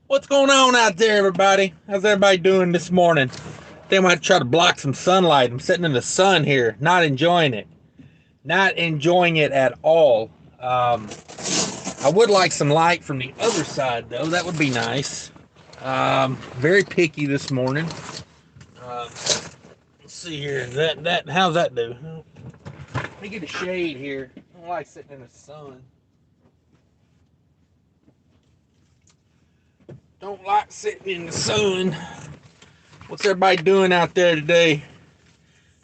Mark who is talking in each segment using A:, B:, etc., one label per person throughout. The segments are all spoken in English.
A: What's going on out there, everybody? How's everybody doing this morning? I think I might try to block some sunlight. I'm sitting in the sun here, not enjoying it. Not enjoying it at all. I would like some light from the other side, though. That would be nice. Very picky this morning. Let's see here. How's that do? Let me get a shade here. I don't like sitting in the sun. Don't like sitting in the sun. What's everybody doing out there today?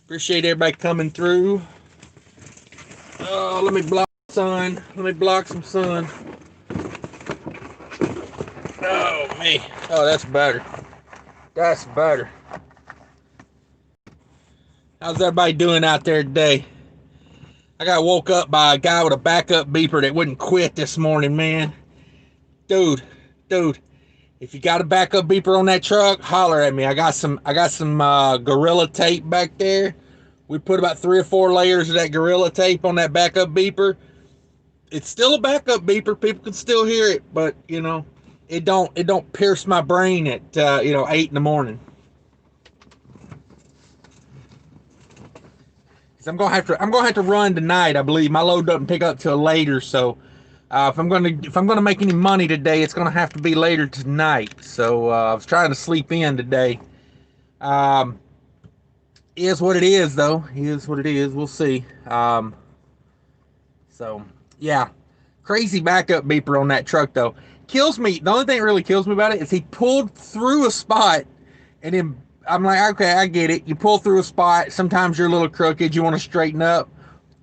A: Appreciate everybody coming through. Oh, let me block sun. Let me block some sun. Oh, man. Oh, that's better. That's better. How's everybody doing out there today? I got woke up by a guy with a backup beeper that wouldn't quit this morning, man. Dude. If you got a backup beeper on that truck, holler at me. I got some Gorilla tape back there. We put about 3 or 4 layers of that Gorilla tape on that backup beeper. It's still a backup beeper. People can still hear it, but it don't pierce my brain at 8 in the morning. So I'm gonna have to run tonight. I believe my load doesn't pick up till later, so. If I'm gonna make any money today, it's gonna have to be later tonight. So I was trying to sleep in today. Is what it is, though. Is what it is. We'll see. So yeah, crazy backup beeper on that truck though. Kills me. The only thing that really kills me about it is he pulled through a spot, and then I'm like, okay, I get it. You pull through a spot. Sometimes you're a little crooked. You want to straighten up.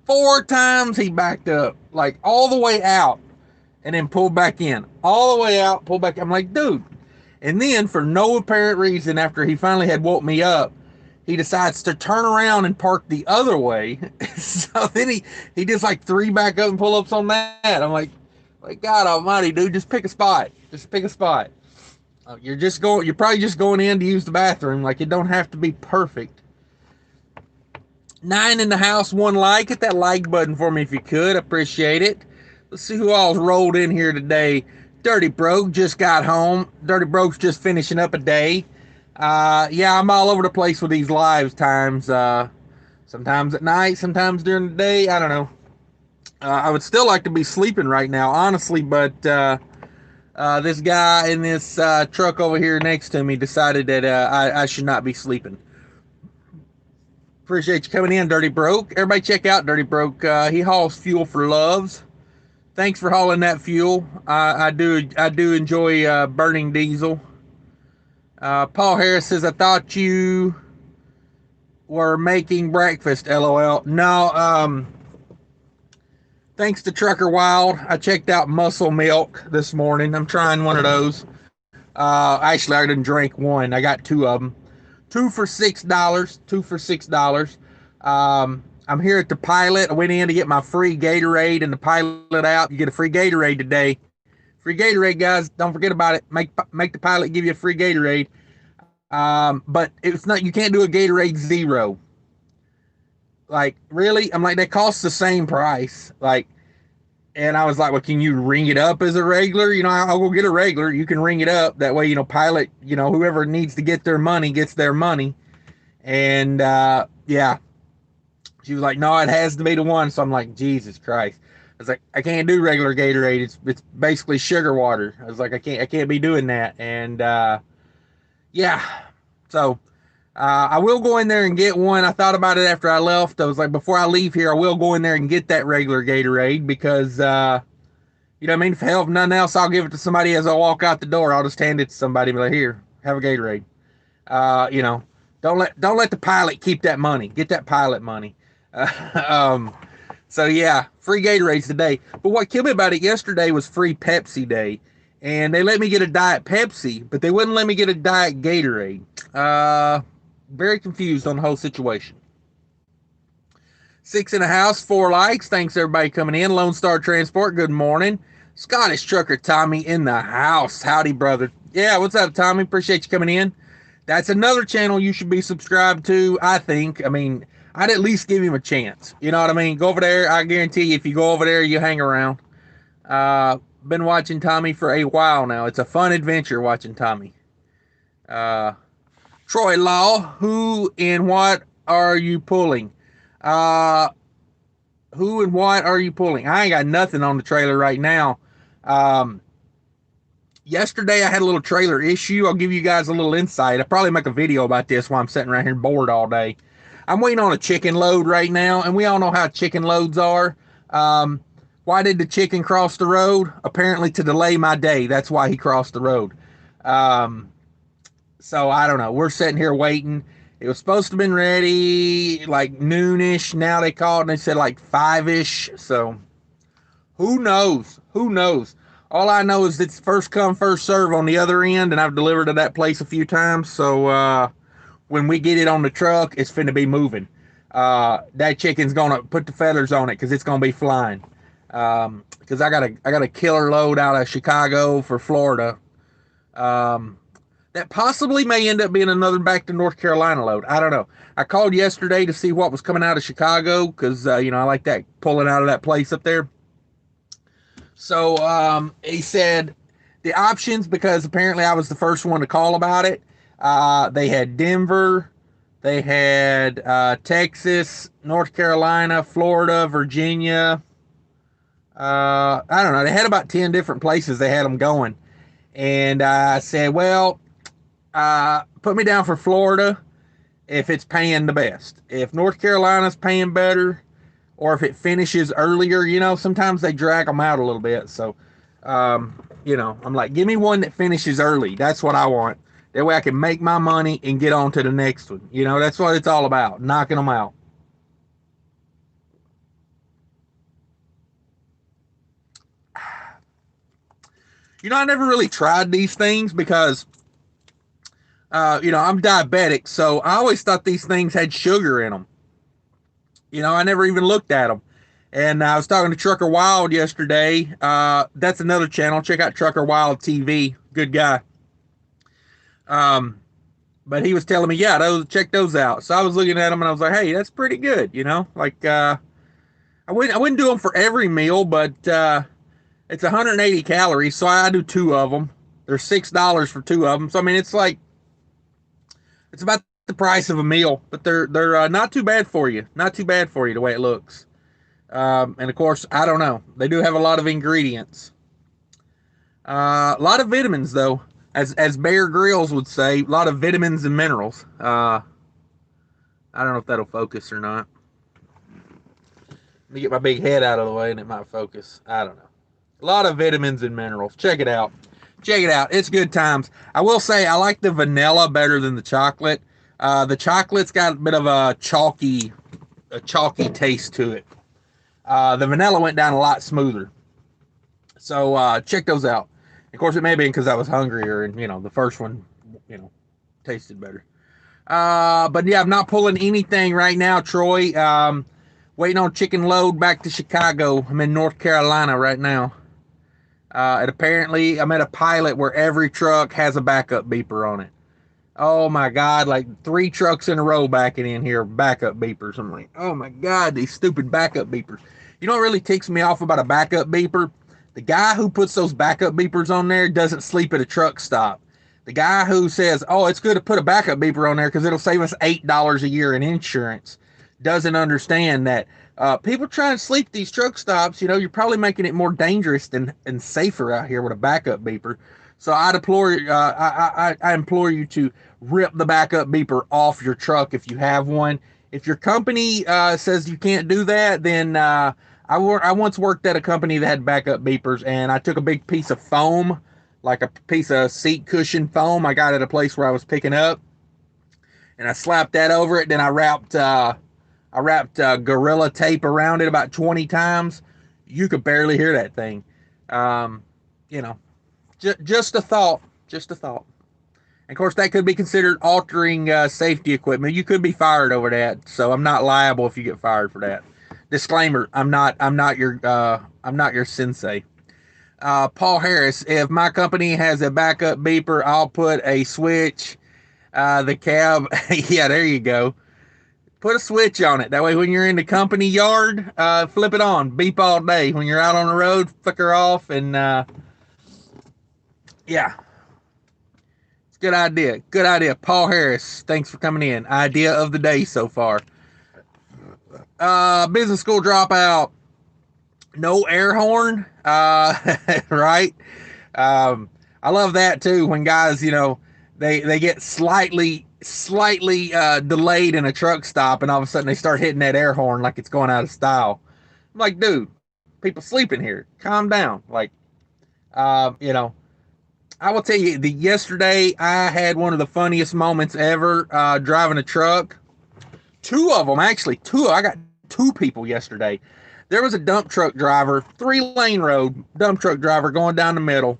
A: 4 times he backed up, like all the way out, and then pulled back in. All the way out, pulled back. I'm like, dude. And then, for no apparent reason, after he finally had woke me up, he decides to turn around and park the other way. So then he does like 3 back up and pull ups on that. I'm like God Almighty, dude, just pick a spot. Just pick a spot. You're probably just going in to use the bathroom. Like, it don't have to be perfect. 9 in the house, 1 like. Hit that like button for me if you could. Appreciate it. Let's see who all's rolled in here today. Dirty Broke just got home. Dirty Broke's just finishing up a day. Yeah, I'm all over the place with these live times. Sometimes at night, sometimes during the day. I don't know. I would still like to be sleeping right now, honestly, but this guy in this truck over here next to me decided that I should not be sleeping. Appreciate you coming in, Dirty Broke. Everybody check out Dirty Broke. He hauls fuel for Loves. Thanks for hauling that fuel. I do enjoy burning diesel. Paul Harris says, I thought you were making breakfast, LOL. No, thanks to Trucker Wild, I checked out Muscle Milk this morning. I'm trying one of those. Actually, I didn't drink one. I got 2 of them. 2 for $6. 2 for $6. I'm here at the Pilot. I went in to get my free Gatorade in the Pilot app. You get a free Gatorade today. Free Gatorade, guys. Don't forget about it. Make the Pilot give you a free Gatorade. But it's not. You can't do a Gatorade Zero. Like, really? I'm like, that costs the same price. Like, and I was like, well, can you ring it up as a regular? I'll go get a regular. You can ring it up. That way, Pilot, whoever needs to get their money gets their money. And, yeah. She was like, no, it has to be the one. So I'm like, Jesus Christ. I was like, I can't do regular Gatorade. It's basically sugar water. I was like, I can't be doing that. And, yeah. So, I will go in there and get one. I thought about it after I left. I was like, before I leave here, I will go in there and get that regular Gatorade because, you know what I mean? If nothing else, I'll give it to somebody as I walk out the door. I'll just hand it to somebody and be like, here, have a Gatorade. Don't let the Pilot keep that money. Get that Pilot money. So yeah, free Gatorades today. But what killed me about it yesterday was free Pepsi day. And they let me get a Diet Pepsi, but they wouldn't let me get a Diet Gatorade. Very confused on the whole situation. 6 in the house, 4 likes. Thanks everybody coming in. Lone Star Transport, good morning. Scottish Trucker Tommy in the house. Howdy, brother. Yeah, what's up, Tommy? Appreciate you coming in. That's another channel you should be subscribed to, I think. I mean, I'd at least give him a chance. You know what I mean? Go over there. I guarantee you, if you go over there, you hang around. been watching Tommy for a while now. It's a fun adventure watching Tommy. Uh, Troy Law, who and what are you pulling? Uh, who and what are you pulling? I ain't got nothing on the trailer right now. Um, Yesterday I had a little trailer issue. I'll give you guys a little insight. I'll probably make a video about this while I'm sitting around here bored all day. I'm waiting on a chicken load right now, and we all know how chicken loads are. Um, why did the chicken cross the road? Apparently to delay my day. That's why he crossed the road. Um, so I don't know. We're sitting here waiting. It was supposed to have been ready like noonish. Now they called and they said like 5-ish. So who knows? Who knows? All I know is it's first come, first serve on the other end, and I've delivered to that place a few times. So when we get it on the truck, it's finna be moving. That chicken's gonna put the feathers on it because it's gonna be flying. Because I got a killer load out of Chicago for Florida. That possibly may end up being another back to North Carolina load. I don't know. I called yesterday to see what was coming out of Chicago because I like that pulling out of that place up there. So he said the options, because apparently I was the first one to call about it. They had Denver, they had Texas, North Carolina, Florida, Virginia. I don't know. They had about 10 different places they had them going. And I said, well, put me down for Florida if it's paying the best. If North Carolina's paying better, or if it finishes earlier, sometimes they drag them out a little bit. So, I'm like, give me one that finishes early. That's what I want. That way I can make my money and get on to the next one. That's what it's all about, knocking them out. I never really tried these things because, I'm diabetic. So I always thought these things had sugar in them. I never even looked at them. And I was talking to Trucker Wild yesterday. That's another channel. Check out Trucker Wild TV. Good guy. But he was telling me, yeah, check those out. So I was looking at them and I was like, hey, that's pretty good. Like, I wouldn't do them for every meal, but it's 180 calories. So I do 2 of them. They're $6 for 2 of them. So, I mean, it's about the price of a meal, but they're not too bad for you. Not too bad for you the way it looks. And of course, I don't know. They do have a lot of ingredients. A lot of vitamins, though. As Bear Grylls would say, a lot of vitamins and minerals. I don't know if that'll focus or not. Let me get my big head out of the way and it might focus. I don't know. A lot of vitamins and minerals. Check it out. Check it out. It's good times. I will say I like the vanilla better than the chocolate. The chocolate's got a bit of a chalky taste to it. The vanilla went down a lot smoother. So check those out. Of course, it may have been because I was hungrier and, the first one, tasted better. But yeah, I'm not pulling anything right now, Troy. Waiting on chicken load back to Chicago. I'm in North Carolina right now. And apparently I'm at a pilot where every truck has a backup beeper on it. Oh my God, like 3 trucks in a row backing in here, backup beepers. I'm like, oh my God, these stupid backup beepers. You know what really ticks me off about a backup beeper? The guy who puts those backup beepers on there doesn't sleep at a truck stop. The guy who says, oh, it's good to put a backup beeper on there because it'll save us $8 a year in insurance, doesn't understand that people try and sleep these truck stops. You're probably making it more dangerous and safer out here with a backup beeper. So I implore you to rip the backup beeper off your truck if you have one. If your company says you can't do that, then I once worked at a company that had backup beepers, and I took a big piece of foam, like a piece of seat cushion foam I got at a place where I was picking up, and I slapped that over it. Then I wrapped Gorilla tape around it about 20 times. You could barely hear that thing. Just a thought. Just a thought. And of course, that could be considered altering safety equipment. You could be fired over that, so I'm not liable if you get fired for that. Disclaimer: I'm not your sensei. Paul Harris: if my company has a backup beeper, I'll put a switch. The cab, yeah, there you go. Put a switch on it. That way, when you're in the company yard, flip it on. Beep all day. When you're out on the road, flicker off. And yeah, it's a good idea. Good idea. Paul Harris, thanks for coming in. Idea of the day so far. Business school dropout. No air horn. Right? I love that too. When guys, they get slightly delayed in a truck stop, and all of a sudden they start hitting that air horn like it's going out of style. I'm like, dude, people sleeping here. Calm down. Like, I will tell you, yesterday I had one of the funniest moments ever driving a truck. Two of them, actually. I got two people yesterday. There was a dump truck driver, 3-lane road, dump truck driver going down the middle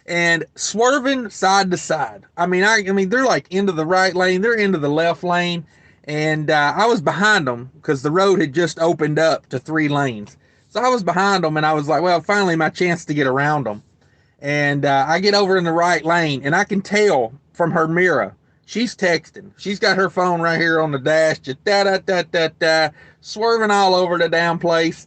A: and swerving side to side. I mean, they're like into the right lane, they're into the left lane, and I was behind them because the road had just opened up to 3 lanes. So I was behind them, and I was like, well, finally my chance to get around them. And I get over in the right lane, and I can tell from her mirror, she's texting. She's got her phone right here on the dash, just da-da-da-da-da, swerving all over the damn place.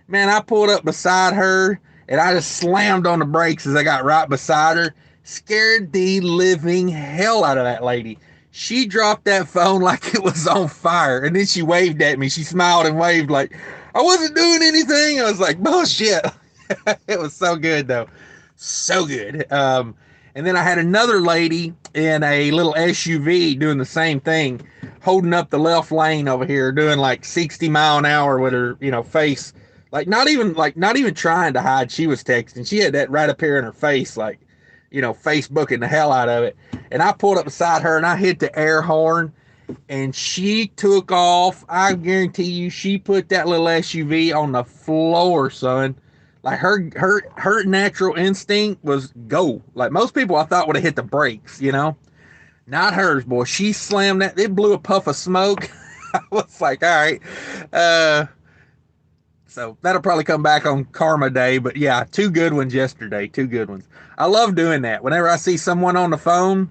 A: Man, I pulled up beside her, and I just slammed on the brakes as I got right beside her. Scared the living hell out of that lady. She dropped that phone like it was on fire, and then she waved at me. She smiled and waved like, I wasn't doing anything. I was like, bullshit. It was so good, though. So good. And then I had another lady in a little SUV doing the same thing, holding up the left lane over here, doing like 60 mile an hour with her, face, like not even trying to hide. She was texting. She had that right up here in her face, like, Facebooking the hell out of it. And I pulled up beside her and I hit the air horn, and she took off. I guarantee you, she put that little SUV on the floor, son. Like her natural instinct was go. Like most people I thought would have hit the brakes, Not hers, boy. She slammed that. It blew a puff of smoke. I was like, all right. So that'll probably come back on Karma Day. But yeah, 2 good ones yesterday. 2 good ones. I love doing that. Whenever I see someone on the phone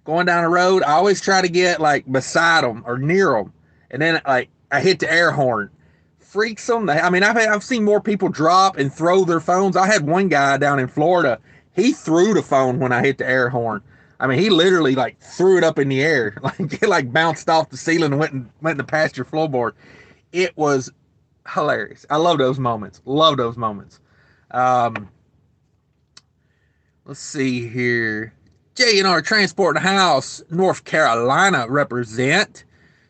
A: going down the road, I always try to get like beside them or near them. And then like I hit the air horn. Freaks them. I mean, I've seen more people drop and throw their phones. I had one guy down in Florida. He threw the phone when I hit the air horn. I mean, he literally like threw it up in the air, like it like bounced off the ceiling and went in the pasture floorboard. It was hilarious. I love those moments. Love those moments. Let's see here. J&R Transport House, North Carolina represent.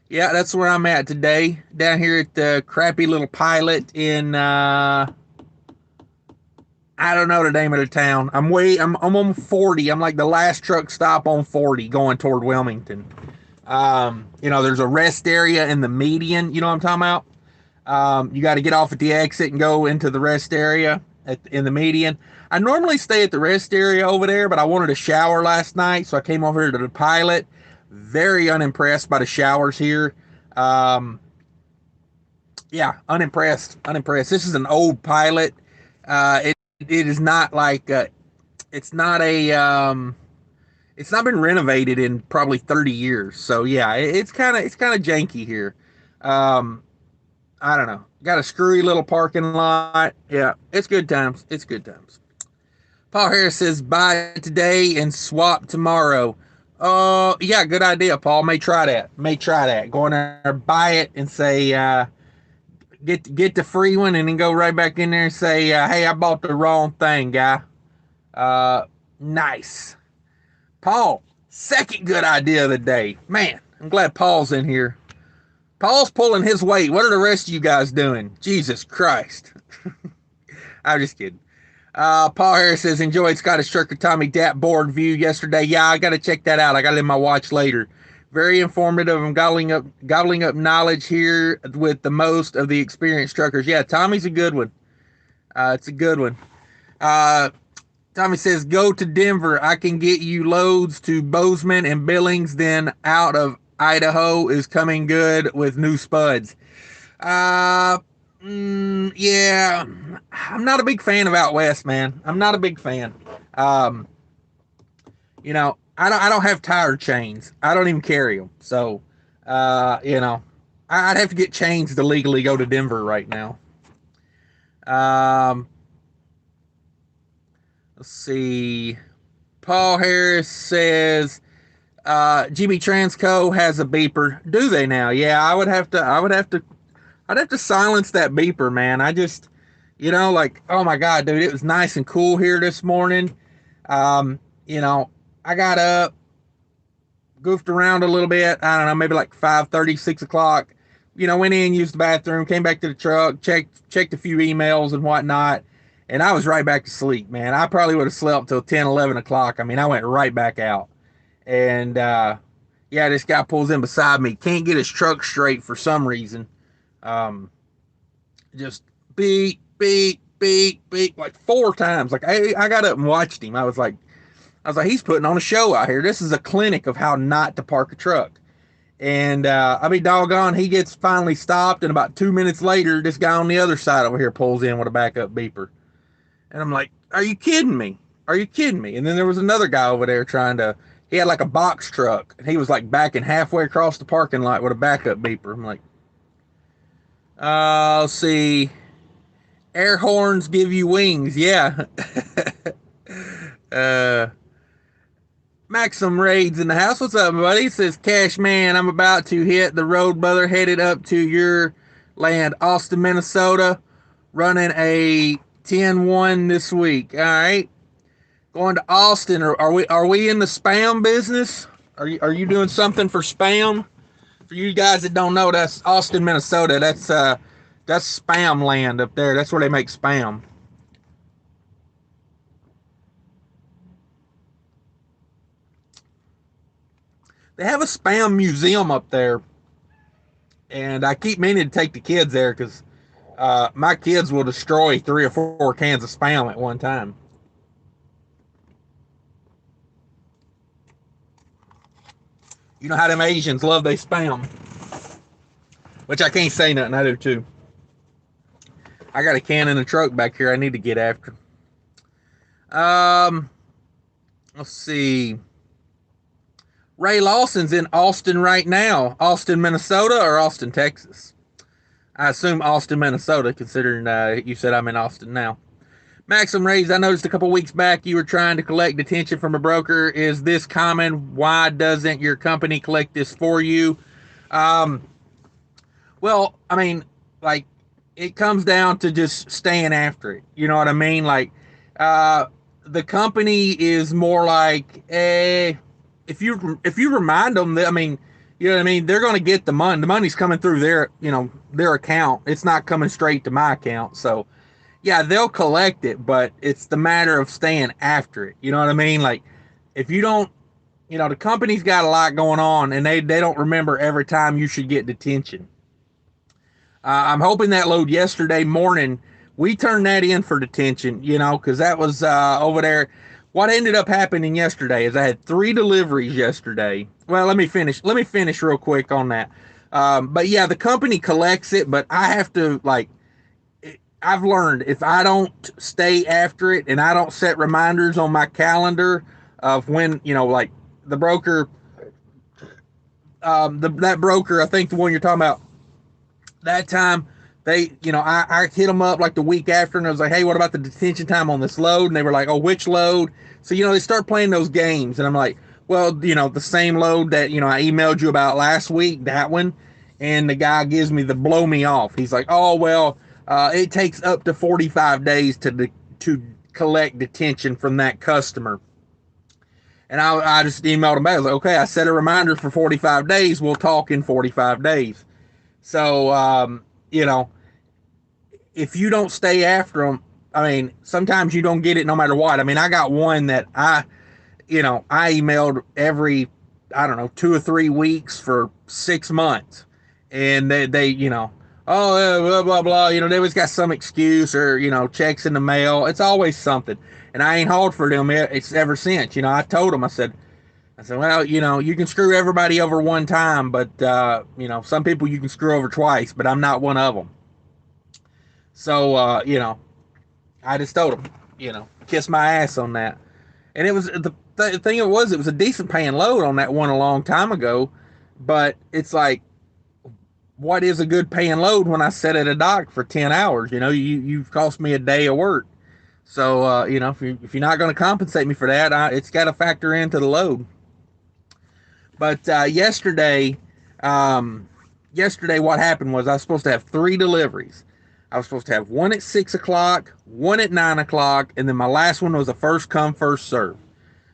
A: Yeah, that's where I'm at today, down here at the crappy little Pilot in, I don't know the name of the town. I'm on 40. I'm like the last truck stop on 40 going toward Wilmington. There's a rest area in the median. You know what I'm talking about? You got to get off at the exit and go into the rest area in the median. I normally stay at the rest area over there, but I wanted a shower last night, so I came over here to the Pilot. Very unimpressed by the showers here. Yeah, unimpressed. This is an old Pilot. It is not like it's not been renovated in probably 30 years. So yeah, it's kind of janky here. I don't know. Got a screwy little parking lot. Yeah, it's good times. Paul Harris says buy today and swap tomorrow. Oh, yeah, good idea, Paul. May try that. Go in there, buy it, and say, get the free one, and then go right back in there and say, hey, I bought the wrong thing, guy. Nice. Paul, second good idea of the day. Man, I'm glad Paul's in here. Paul's pulling his weight. What are the rest of you guys doing? Jesus Christ. I'm just kidding. Paul Harris says, enjoyed Scottish Trucker Tommy Dat board view yesterday. Yeah, I got to check that out. I got it in my watch later. Very informative. I'm gobbling up knowledge here with the most of the experienced truckers. Yeah, Tommy's a good one. It's a good one. Tommy says, go to Denver. I can get you loads to Bozeman and Billings. Then out of Idaho is coming good with new spuds. Yeah, I'm not a big fan of out west, man. I'm not a big fan. I don't have tire chains. I don't even carry them. So, You know, I'd have to get changed to legally go to Denver right now. Um, let's see. Paul Harris says GB Transco has a beeper. Do they now? Yeah, I would have to. I'd have to silence that beeper, man. I just, like, oh my god, dude, it was nice and cool here this morning. Um, you know, I got up, goofed around a little bit. I don't know, maybe like 5:30, 6 o'clock. Went in, used the bathroom, came back to the truck, checked a few emails and whatnot, and I was right back to sleep, man. I probably would have slept till 10, 11 o'clock. I mean, I went right back out. And yeah, this guy pulls in beside me, can't get his truck straight for some reason. Um, just beep, beep, beep, beep, like 4 times. Like I got up and watched him. I was like, he's putting on a show out here. This is a clinic of how not to park a truck. And I mean, doggone, he gets finally stopped, and about 2 minutes later, this guy on the other side over here pulls in with a backup beeper. And I'm like, are you kidding me? Are you kidding me? And then there was another guy over there he had like a box truck, and he was like backing halfway across the parking lot with a backup beeper. I'm like, let's see. Air horns give you wings. Yeah. uh, Maxim Raids in the house. What's up, buddy? He says, Cash Man, I'm about to hit the road, brother, headed up to your land, Austin, Minnesota, running a 10-1 this week. All right. Going to Austin. Are we in the spam business? Are you doing something for spam? For you guys that don't know, that's Austin, Minnesota. That's spam land up there. That's where they make spam. They have a spam museum up there, and I keep meaning to take the kids there because my kids will destroy 3 or 4 cans of spam at one time. You know how them Asians love they spam, which I can't say nothing. I do too. I got a can in the truck back here I need to get after. Let's see. Ray Lawson's in Austin right now. Austin, Minnesota, or Austin, Texas? I assume Austin, Minnesota, considering you said I'm in Austin now. Maxim Rays, I noticed a couple weeks back you were trying to collect detention from a broker. Is this common? Why doesn't your company collect this for you? Well, I mean, like, it comes down to just staying after it. You know what I mean? Like, the company is more like, if you remind them that, I mean, you know what I mean, they're going to get the money. The money's coming through their account. It's not coming straight to my account. So, yeah, they'll collect it, but it's the matter of staying after it. You know what I mean? Like, if you don't, the company's got a lot going on, and they don't remember every time you should get detention. I'm hoping that load yesterday morning, we turned that in for detention, because that was over there. What ended up happening yesterday is I had 3 deliveries yesterday. Well, let me finish real quick on that. But yeah, the company collects it, but I have to, like, I've learned if I don't stay after it and I don't set reminders on my calendar of when, like the broker, that broker, I think the one you're talking about, that time they, I hit them up like the week after, and I was like, hey, what about the detention time on this load? And they were like, oh, which load? So, they start playing those games, and I'm like, well, the same load that, I emailed you about last week, that one. And the guy gives me the blow me off. He's like, oh, well, it takes up to 45 days to collect detention from that customer. And I just emailed him back. I was like, okay, I set a reminder for 45 days. We'll talk in 45 days. So, if you don't stay after them, I mean, sometimes you don't get it no matter what. I mean, I got one that I emailed every, I don't know, 2 or 3 weeks for 6 months. And they oh, blah, blah, blah. They always got some excuse or, checks in the mail. It's always something. And I ain't hauled for them ever since. I told them, I said, well, you can screw everybody over one time, but, some people you can screw over twice, but I'm not one of them. So, I just told them, kiss my ass on that. And it was, the thing it was a decent paying load on that one a long time ago. But it's like, what is a good paying load when I sit at a dock for 10 hours? You've cost me a day of work. So, if you're not going to compensate me for that, it's got to factor into the load. But um, yesterday, what happened was I was supposed to have 3 deliveries. I was supposed to have one at 6 o'clock, one at 9 o'clock, and then my last one was a first come, first serve.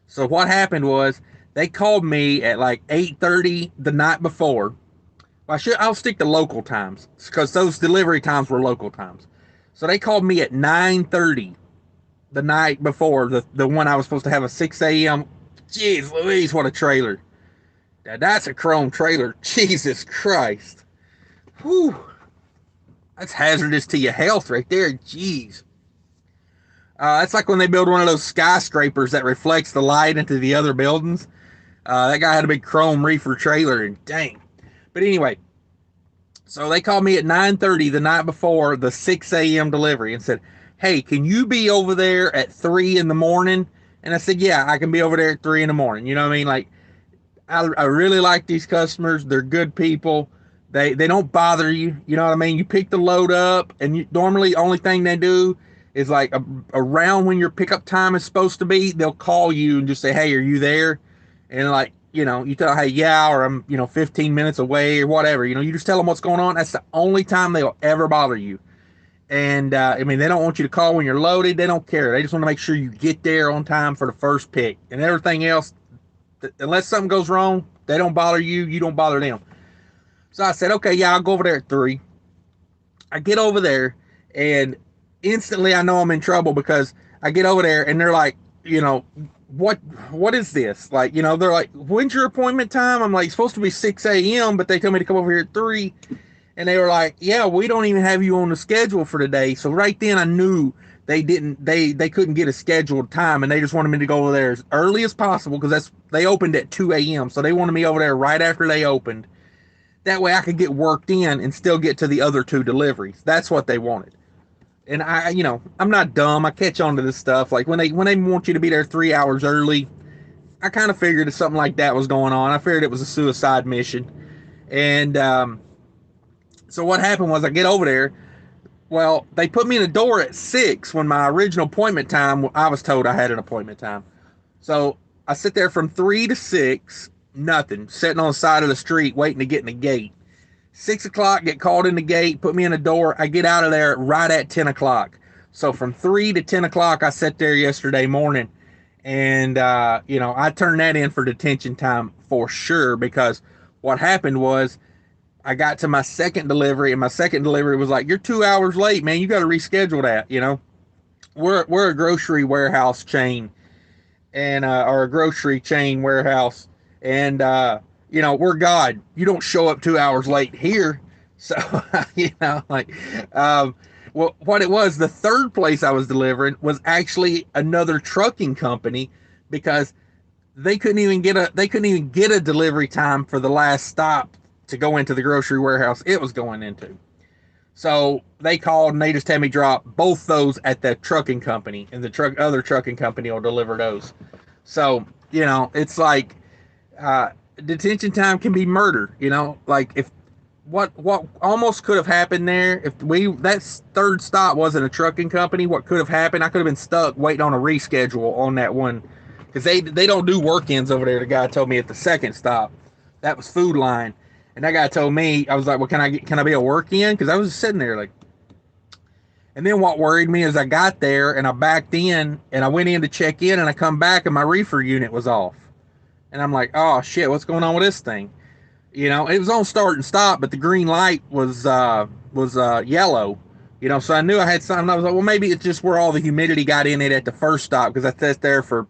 A: So what happened was they called me at like 8:30 the night before. I'll stick to local times because those delivery times were local times. So they called me at 9:30 the night before the one I was supposed to have a 6 a.m. Jeez Louise, what a trailer. Now, that's a chrome trailer. Jesus Christ. Whew. That's hazardous to your health right there. Jeez. That's like when they build one of those skyscrapers that reflects the light into the other buildings. That guy had a big chrome reefer trailer, and dang. But anyway, so they called me at 9:30 the night before the 6 a.m. delivery and said, "Hey, can you be over there at 3 in the morning?" And I said, "Yeah, I can be over there at 3 in the morning." You know what I mean? Like, I really like these customers. They're good people. They don't bother you. You know what I mean? You pick the load up, and normally only thing they do is like around when your pickup time is supposed to be, they'll call you and just say, "Hey, are you there?" And like, you tell, "Hey, yeah," or "I'm 15 minutes away," or whatever. You just tell them what's going on. That's the only time they'll ever bother you. And I mean, they don't want you to call when you're loaded. They don't care. They just want to make sure you get there on time for the first pick, and everything else, unless something goes wrong, they don't bother you. You don't bother them. So I said, "Okay, yeah, I'll go over there at 3." I get over there, and instantly I know I'm in trouble because I get over there and they're like, what what is this? Like, they're like, "When's your appointment time?" I'm like, "It's supposed to be 6 a.m., but they told me to come over here at 3." And they were like, "Yeah, we don't even have you on the schedule for today." So right then I knew they couldn't get a scheduled time, and they just wanted me to go over there as early as possible because they opened at 2 a.m. So they wanted me over there right after they opened. That way I could get worked in and still get to the other 2 deliveries. That's what they wanted. And I'm not dumb. I catch on to this stuff. Like when they want you to be there 3 hours early, I kind of figured if something like that was going on. I figured it was a suicide mission. And so what happened was I get over there. Well, they put me in the door at 6 when my original appointment time, I was told I had an appointment time. So I sit there from 3 to 6, nothing, sitting on the side of the street waiting to get in the gate. 6 o'clock, get called in the gate, put me in the door. I get out of there right at 10 o'clock. So from 3 to 10 o'clock, I sat there yesterday morning. And, I turned that in for detention time for sure because what happened was I got to my second delivery, and my second delivery was like, "You're 2 hours late, man. You got to reschedule that." We're a grocery warehouse chain, and or a grocery chain warehouse, and we're God. You don't show up 2 hours late here. So like, well, what it was, the third place I was delivering was actually another trucking company because they couldn't even get a delivery time for the last stop to go into the grocery warehouse it was going into. So they called and they just had me drop both those at the trucking company, and the other trucking company will deliver those. So it's like, detention time can be murder. Like, if what almost could have happened there, if that third stop wasn't a trucking company, what could have happened? I could have been stuck waiting on a reschedule on that one because they don't do work-ins over there. The guy told me at the second stop, that was Food Line. And that guy told me, I was like, "Well, can I be a work-in?" Because I was just sitting there like. And then what worried me is I got there and I backed in and I went in to check in and I come back and my reefer unit was off. And I'm like, "Oh shit, what's going on with this thing?" It was on start and stop, but the green light was yellow. So I knew I had something. I was like, "Well, maybe it's just where all the humidity got in it at the first stop," because I sat there from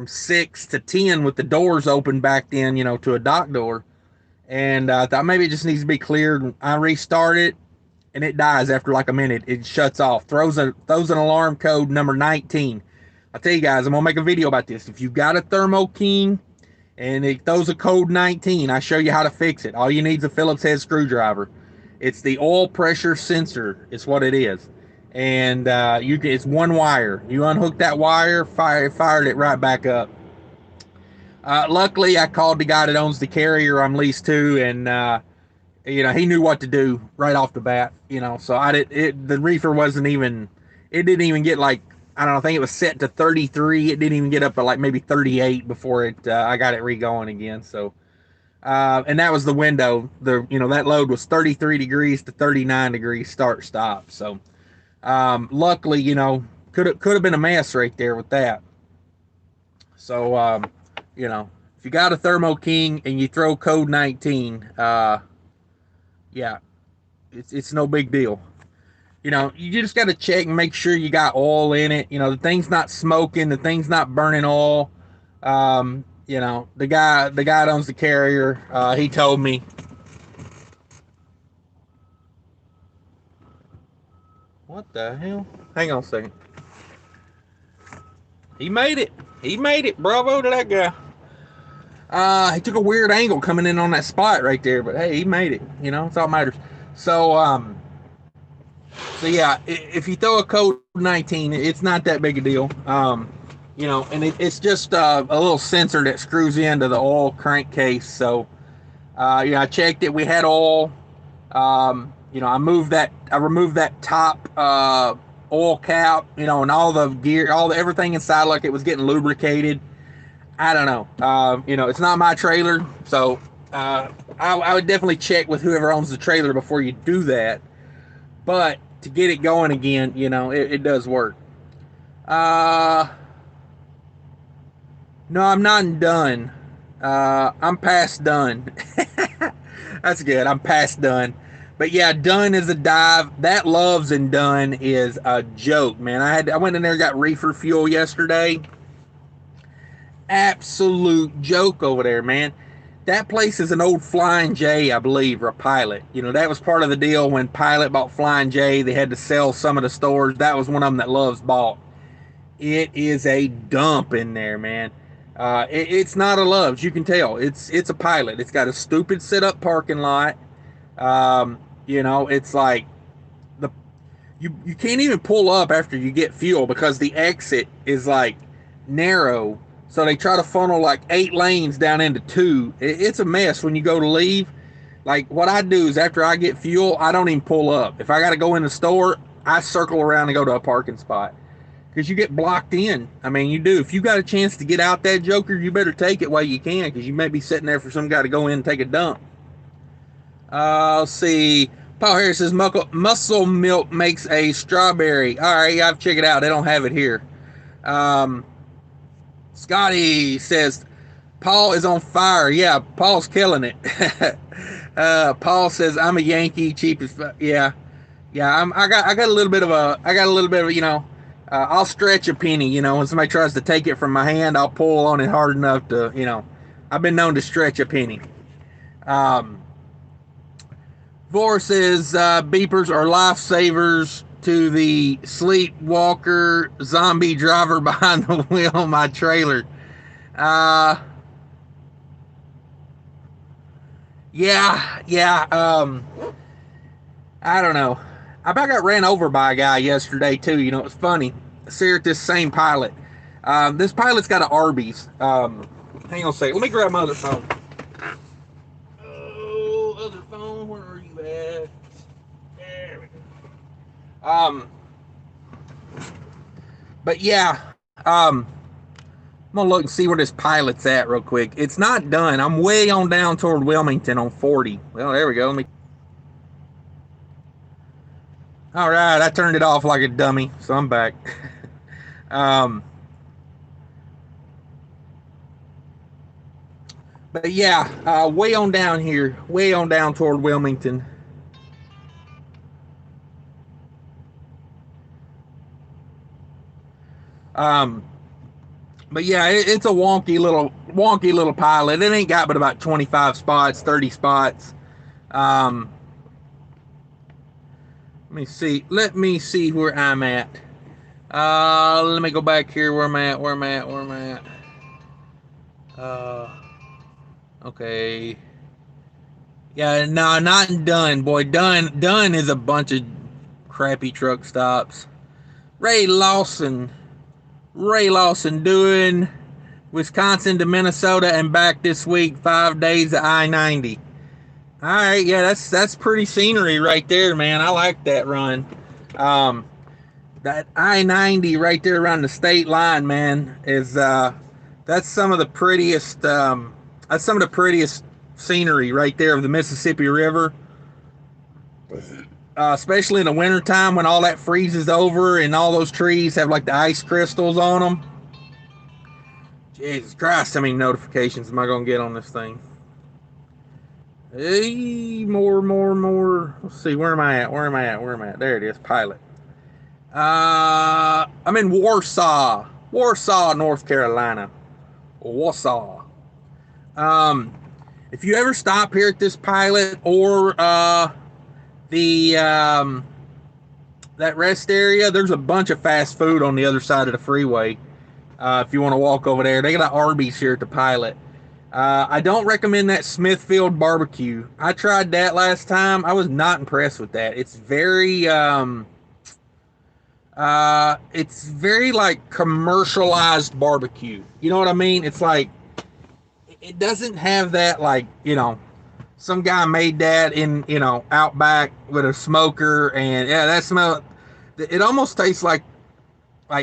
A: 6 to 10 with the doors open back then, to a dock door. And I thought maybe it just needs to be cleared. I restart it, and it dies after like a minute. It shuts off, throws an alarm code number 19. I tell you guys, I'm gonna make a video about this. If you've got a Thermo King and it throws a code 19, I show you how to fix it. All you need is a Phillips head screwdriver. It's the oil pressure sensor. It's what it is. And it's one wire. You unhook that wire, fired it right back up. Luckily, I called the guy that owns the carrier I'm leased to, and he knew what to do right off the bat. So I did it. The reefer wasn't even. It didn't even get like, I don't know. I think it was set to 33. It didn't even get up to like maybe 38 before I got it re-going again. So and that was the window. That load was 33 degrees to 39 degrees start stop. So luckily, could have been a mess right there with that. So if you got a Thermo King and you throw code 19, yeah, it's no big deal. You just got to check and make sure you got oil in it. The thing's not smoking, the thing's not burning oil. The guy that owns the carrier, he told me. What the hell? Hang on a second. He made it. He made it. Bravo to that guy. He took a weird angle coming in on that spot right there, but hey, he made it. It's all that matters. So yeah, if you throw a code 19, it's not that big a deal. And it's just a little sensor that screws into the oil crankcase. So, I checked it. We had oil. I removed that top oil cap. And all the gear, everything inside, like it was getting lubricated. I don't know. It's not my trailer, so I would definitely check with whoever owns the trailer before you do that. But to get it going again, it does work. No, I'm not done. I'm past done. That's good. I'm past done. But yeah, done is a dive. That Loves and Done is a joke, man. I went in there and got reefer fuel yesterday. Absolute joke over there, man. That place is an old Flying J, I believe, or a Pilot. That was part of the deal when Pilot bought Flying J. They had to sell some of the stores. That was one of them that Loves bought. It is a dump in there, man. It's not a Loves, you can tell. It's a Pilot. It's got a stupid sit-up parking lot. It's like you can't even pull up after you get fuel because the exit is like narrow. So they try to funnel like 8 lanes down into 2. It's a mess when you go to leave. Like what I do is after I get fuel, I don't even pull up. If I got to go in the store, I circle around and go to a parking spot. Because you get blocked in. I mean, you do. If you got a chance to get out that joker, you better take it while you can, because you may be sitting there for some guy to go in and take a dump. Let's see. Paul Harris says Muscle Milk makes a strawberry. All right, I've checked it out. They don't have it here. Scotty says Paul is on fire. Yeah, Paul's killing it. Paul says I'm a Yankee, cheapest. Yeah. I got a little bit of I'll stretch a penny. When somebody tries to take it from my hand, I'll pull on it hard enough to. I've been known to stretch a penny. Vor says beepers are lifesavers to the sleepwalker zombie driver behind the wheel of my trailer. Yeah. I don't know. I about got ran over by a guy yesterday too. It was funny. Ser this same Pilot. This Pilot's got an Arby's. Hang on a second. Let me grab my other phone. Oh, other phone. Where are you at? There we go. But yeah. I'm gonna look and see where this Pilot's at real quick. It's not done. I'm way on down toward Wilmington on 40. Well, there we go. All right, I turned it off like a dummy, so I'm back. But yeah, way on down here, way on down toward Wilmington. But yeah, it's a wonky little Pilot. It ain't got but about 25 spots, 30 spots. Let me see where I'm at. Let me go back here where I'm at. Okay. Yeah, no, not done, boy. Done is a bunch of crappy truck stops. Ray Lawson doing Wisconsin to Minnesota and back this week. 5 days of I-90. All right, yeah, that's pretty scenery right there, man. I like that run. Um, that I-90 right there around the state line, man, is that's some of the prettiest. That's some of the prettiest scenery right there of the Mississippi River. Especially in the wintertime when all that freezes over and all those trees have like the ice crystals on them. Jesus Christ, how many notifications am I going to get on this thing? Hey, more. Let's see, where am I at? There it is, pilot. I'm in Warsaw, North Carolina. Warsaw. If you ever stop here at this pilot or the that rest area, there's a bunch of fast food on the other side of the freeway. If you want to walk over there, they got Arby's here at the pilot. I don't recommend that Smithfield barbecue. I tried that last time. I was not impressed with that. It's very like commercialized barbecue. You know what I mean? It's like it doesn't have that, like, some guy made that in, Outback with a smoker, and yeah, that smell. It almost tastes like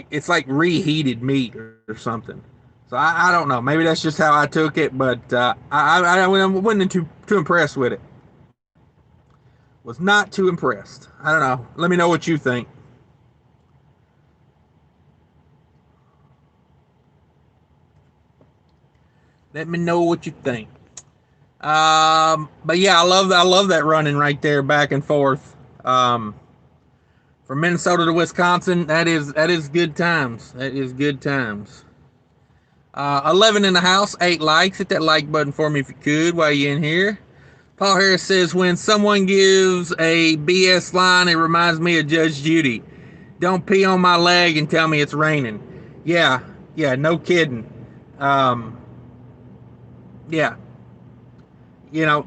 A: it's like reheated meat or something. So I don't know. Maybe that's just how I took it, but I wasn't too impressed with it. Was not too impressed. I don't know. Let me know what you think. Let me know what you think. But yeah, I love that running right there, back and forth. From Minnesota to Wisconsin, that is good times. That is good times. 11 in the house, 8 likes. Hit that like button for me if you could while you're in here. Paul Harris says, when someone gives a BS line, it reminds me of Judge Judy. Don't pee on my leg and tell me it's raining. Yeah, no kidding. Yeah.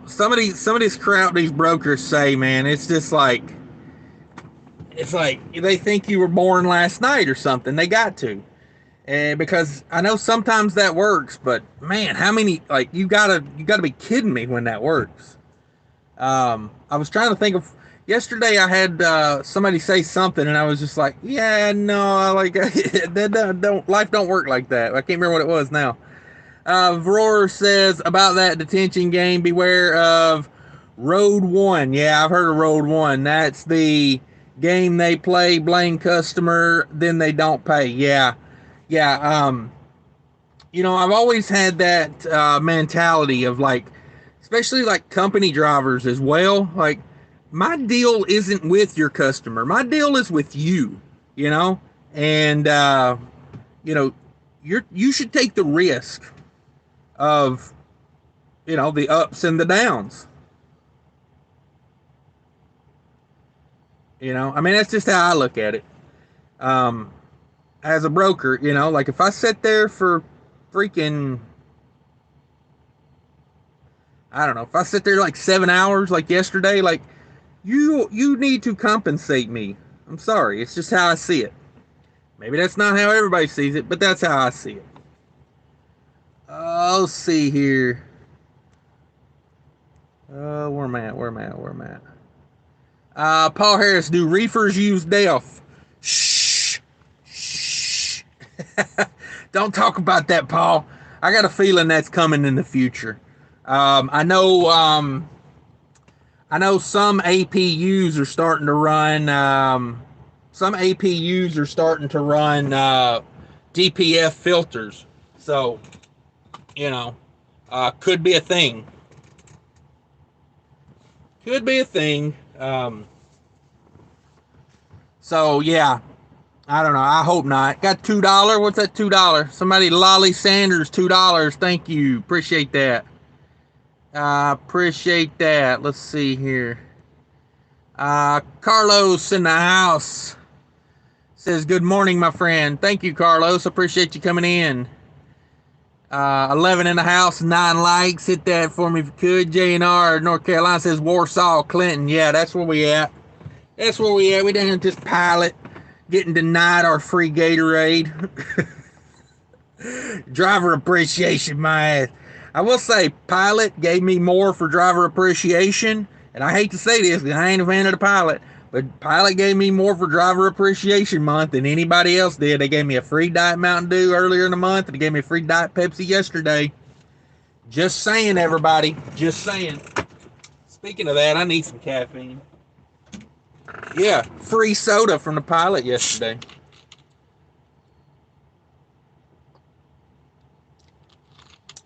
A: Some of these crap these brokers say, man, it's just like, they think you were born last night or something. They got to. And because I know sometimes that works, but man, how many, like, you gotta be kidding me when that works. I was trying to think of, yesterday I had somebody say something and I was just like, yeah, no, like that life don't work like that. I can't remember what it was now. Vroor says about that detention game, beware of Road 1. Yeah, I've heard of Road 1. That's the game they play, blame customer, then they don't pay. Yeah. I've always had that mentality of, like, especially like company drivers as well. Like, my deal isn't with your customer. My deal is with you, and, you should take the risk of, the ups and the downs. I mean, that's just how I look at it. As a broker, like, if I sit there for freaking, I don't know, if I sit there like 7 hours like yesterday, like, you need to compensate me. I'm sorry. It's just how I see it. Maybe that's not how everybody sees it, but that's how I see it. Let's see here. Where am I at? Paul Harris, do reefers use DELF? Shh. Don't talk about that, Paul. I got a feeling that's coming in the future. I know some APUs are starting to run. DPF filters. So, could be a thing. So yeah, I don't know. I hope not. Got $2. What's that $2? Somebody, Lolly Sanders, $2. Thank you. Appreciate that. Let's see here. Carlos in the house says, good morning, my friend. Thank you, Carlos. Appreciate you coming in. 11 in the house, 9 likes. Hit that for me if you could. JNR, North Carolina says Warsaw, Clinton. Yeah, that's where we at. We down at this pilot, getting denied our free Gatorade. Driver appreciation, my ass. I will say, Pilot gave me more for driver appreciation, and I hate to say this because I ain't a fan of the Pilot, but Pilot gave me more for driver appreciation month than anybody else did. They gave me a free Diet Mountain Dew earlier in the month, and they gave me a free Diet Pepsi yesterday. Just saying, everybody. Just saying. Speaking of that, I need some caffeine. Yeah, free soda from the Pilot yesterday.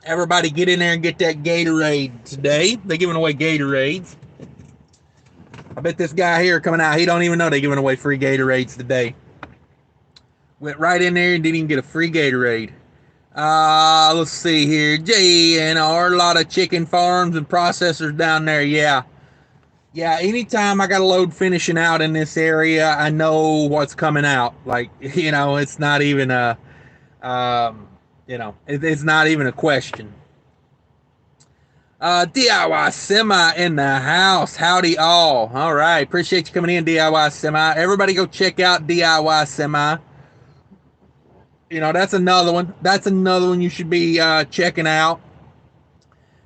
A: Everybody get in there and get that Gatorade today. They're giving away Gatorades. I bet this guy here coming out, he don't even know they're giving away free Gatorades today. Went right in there and didn't even get a free Gatorade. Let's see here. JNR, a lot of chicken farms and processors down there. Yeah. Yeah, anytime I got a load finishing out in this area, I know what's coming out. Like, it's not even it's not even a question. DIY Semi in the house. Howdy all. All right. Appreciate you coming in, DIY Semi. Everybody go check out DIY Semi. That's another one. That's another one you should be checking out.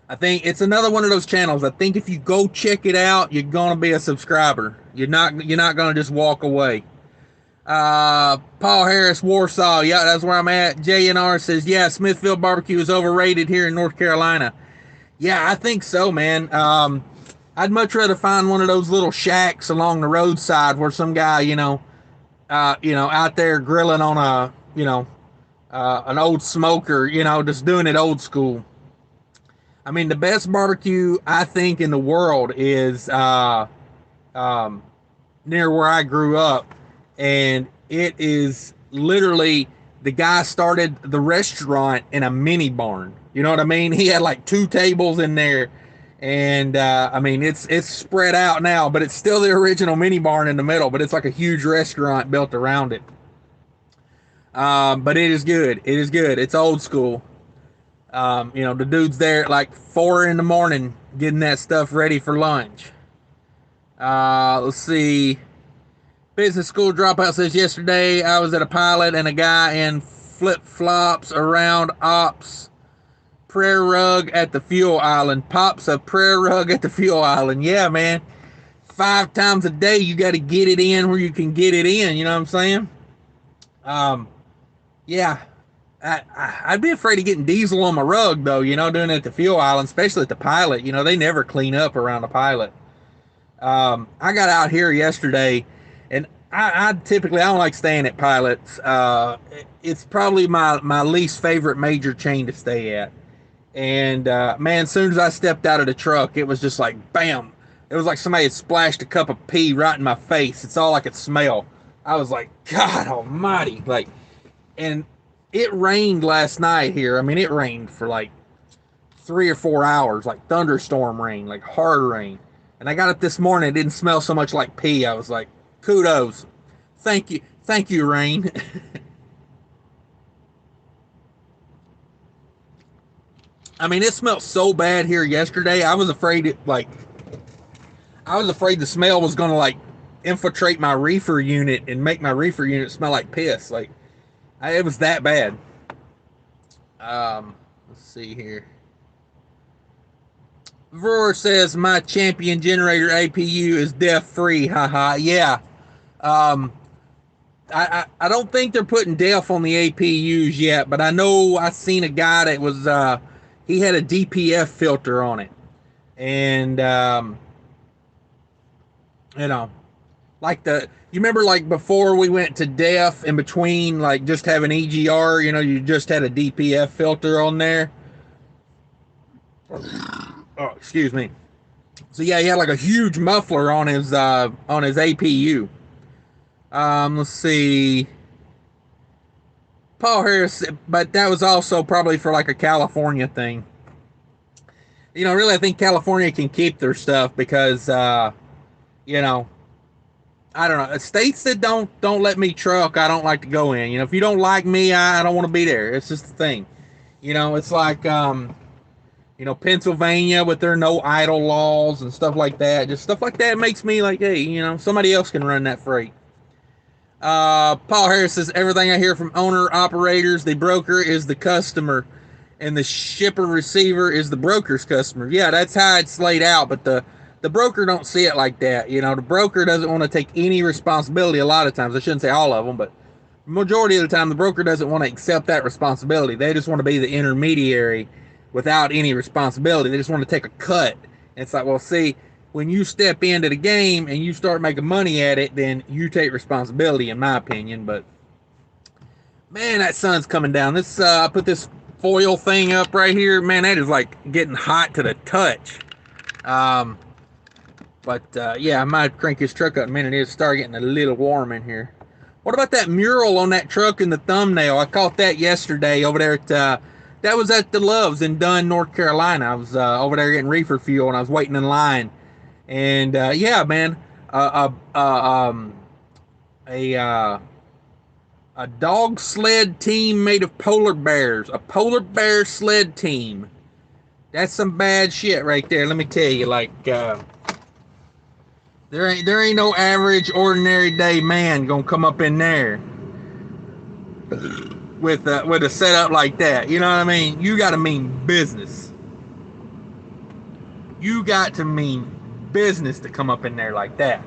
A: I think it's another one of those channels. I think if you go check it out, you're gonna be a subscriber. You're not gonna just walk away. Paul Harris, Warsaw. Yeah, that's where I'm at. JNR says, yeah, Smithfield barbecue is overrated here in North Carolina. Yeah, I think so, man. I'd much rather find one of those little shacks along the roadside where some guy, out there grilling on an old smoker, just doing it old school. I mean, the best barbecue I think in the world is near where I grew up, and it is literally the guy started the restaurant in a mini barn. You know what I mean? He had like 2 tables in there, and I mean it's spread out now, but it's still the original mini barn in the middle. But it's like a huge restaurant built around it. But it is good. It is good. It's old school. The dude's there at like 4 in the morning getting that stuff ready for lunch. Let's see. Business school dropout says, yesterday I was at a Pilot and a guy in flip-flops around ops prayer rug at the fuel island. Pops a prayer rug at the fuel island. Yeah, man. 5 times a day you got to get it in where you can get it in. You know what I'm saying? Yeah. I'd be afraid of getting diesel on my rug, though, doing it at the fuel island, especially at the Pilot. They never clean up around the Pilot. I got out here yesterday, and I typically, I don't like staying at Pilots. It's probably my least favorite major chain to stay at. And, man, as soon as I stepped out of the truck, it was just like, bam. It was like somebody had splashed a cup of pee right in my face. It's all I could smell. I was like, God almighty. And it rained last night here. I mean, it rained for like 3 or 4 hours, like thunderstorm rain, like hard rain. And I got up this morning, it didn't smell so much like pee. I was like, kudos. Thank you, rain. I mean, it smelled so bad here yesterday. I was afraid the smell was going to like infiltrate my reefer unit and make my reefer unit smell like piss. It was that bad. Let's see here. Roar says, my champion generator APU is death free. Haha. Yeah. I don't think they're putting def on the APUs yet, but I know I seen a guy that was he had a DPF filter on it. And you remember like before we went to def, in between like just having EGR, you just had a DPF filter on there. Oh, excuse me. So yeah, he had like a huge muffler on his APU. Let's see. Paul Harris, but that was also probably for like a California thing. Really, I think California can keep their stuff because, I don't know. States that don't let me truck, I don't like to go in. If you don't like me, I don't want to be there. It's just the thing. It's like, Pennsylvania with their no idle laws and stuff like that. Just stuff like that makes me like, hey, somebody else can run that freight. Paul Harris says everything I hear from owner operators, the broker is the customer, and the shipper receiver is the broker's customer. Yeah, that's how it's laid out, but the broker don't see it like that. You know, the broker doesn't want to take any responsibility. A lot of times, I shouldn't say all of them, but majority of the time, the broker doesn't want to accept that responsibility. They just want to be the intermediary without any responsibility. They just want to take a cut. And it's like, well, see, when you step into the game and you start making money at it, then you take responsibility, in my opinion. But man, that sun's coming down. This I put this foil thing up right here. Man, that is like getting hot to the touch. Um, but yeah, I might crank this truck up in a minute. It'll start getting a little warm in here. What about that mural on that truck in the thumbnail? I caught that yesterday over there at that was at the Loves in Dunn, North Carolina. I was over there getting reefer fuel and I was waiting in line. And yeah, man, a a dog sled team made of polar bears, a polar bear sled team. That's some bad shit right there. Let me tell you, like there ain't no average ordinary day man gonna come up in there with a setup like that. You know what I mean? You got to mean business. You got to mean business to come up in there like that.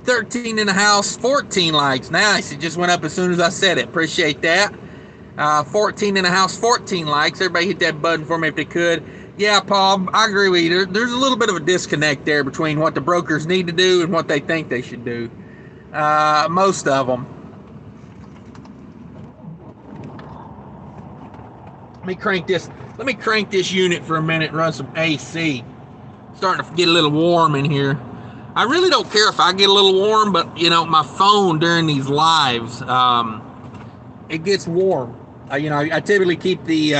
A: 13 in the house, 14 likes. Nice. It just went up as soon as I said it. Appreciate that. 14 in the house, 14 likes. Everybody hit that button for me if they could. Yeah, Paul, I agree with you. There's a little bit of a disconnect there between what the brokers need to do and what they think they should do. Most of them. Let me crank this unit for a minute and run some AC. Starting to get a little warm in here. I really don't care if I get a little warm, but you know, my phone during these lives, it gets warm. You know, I typically keep the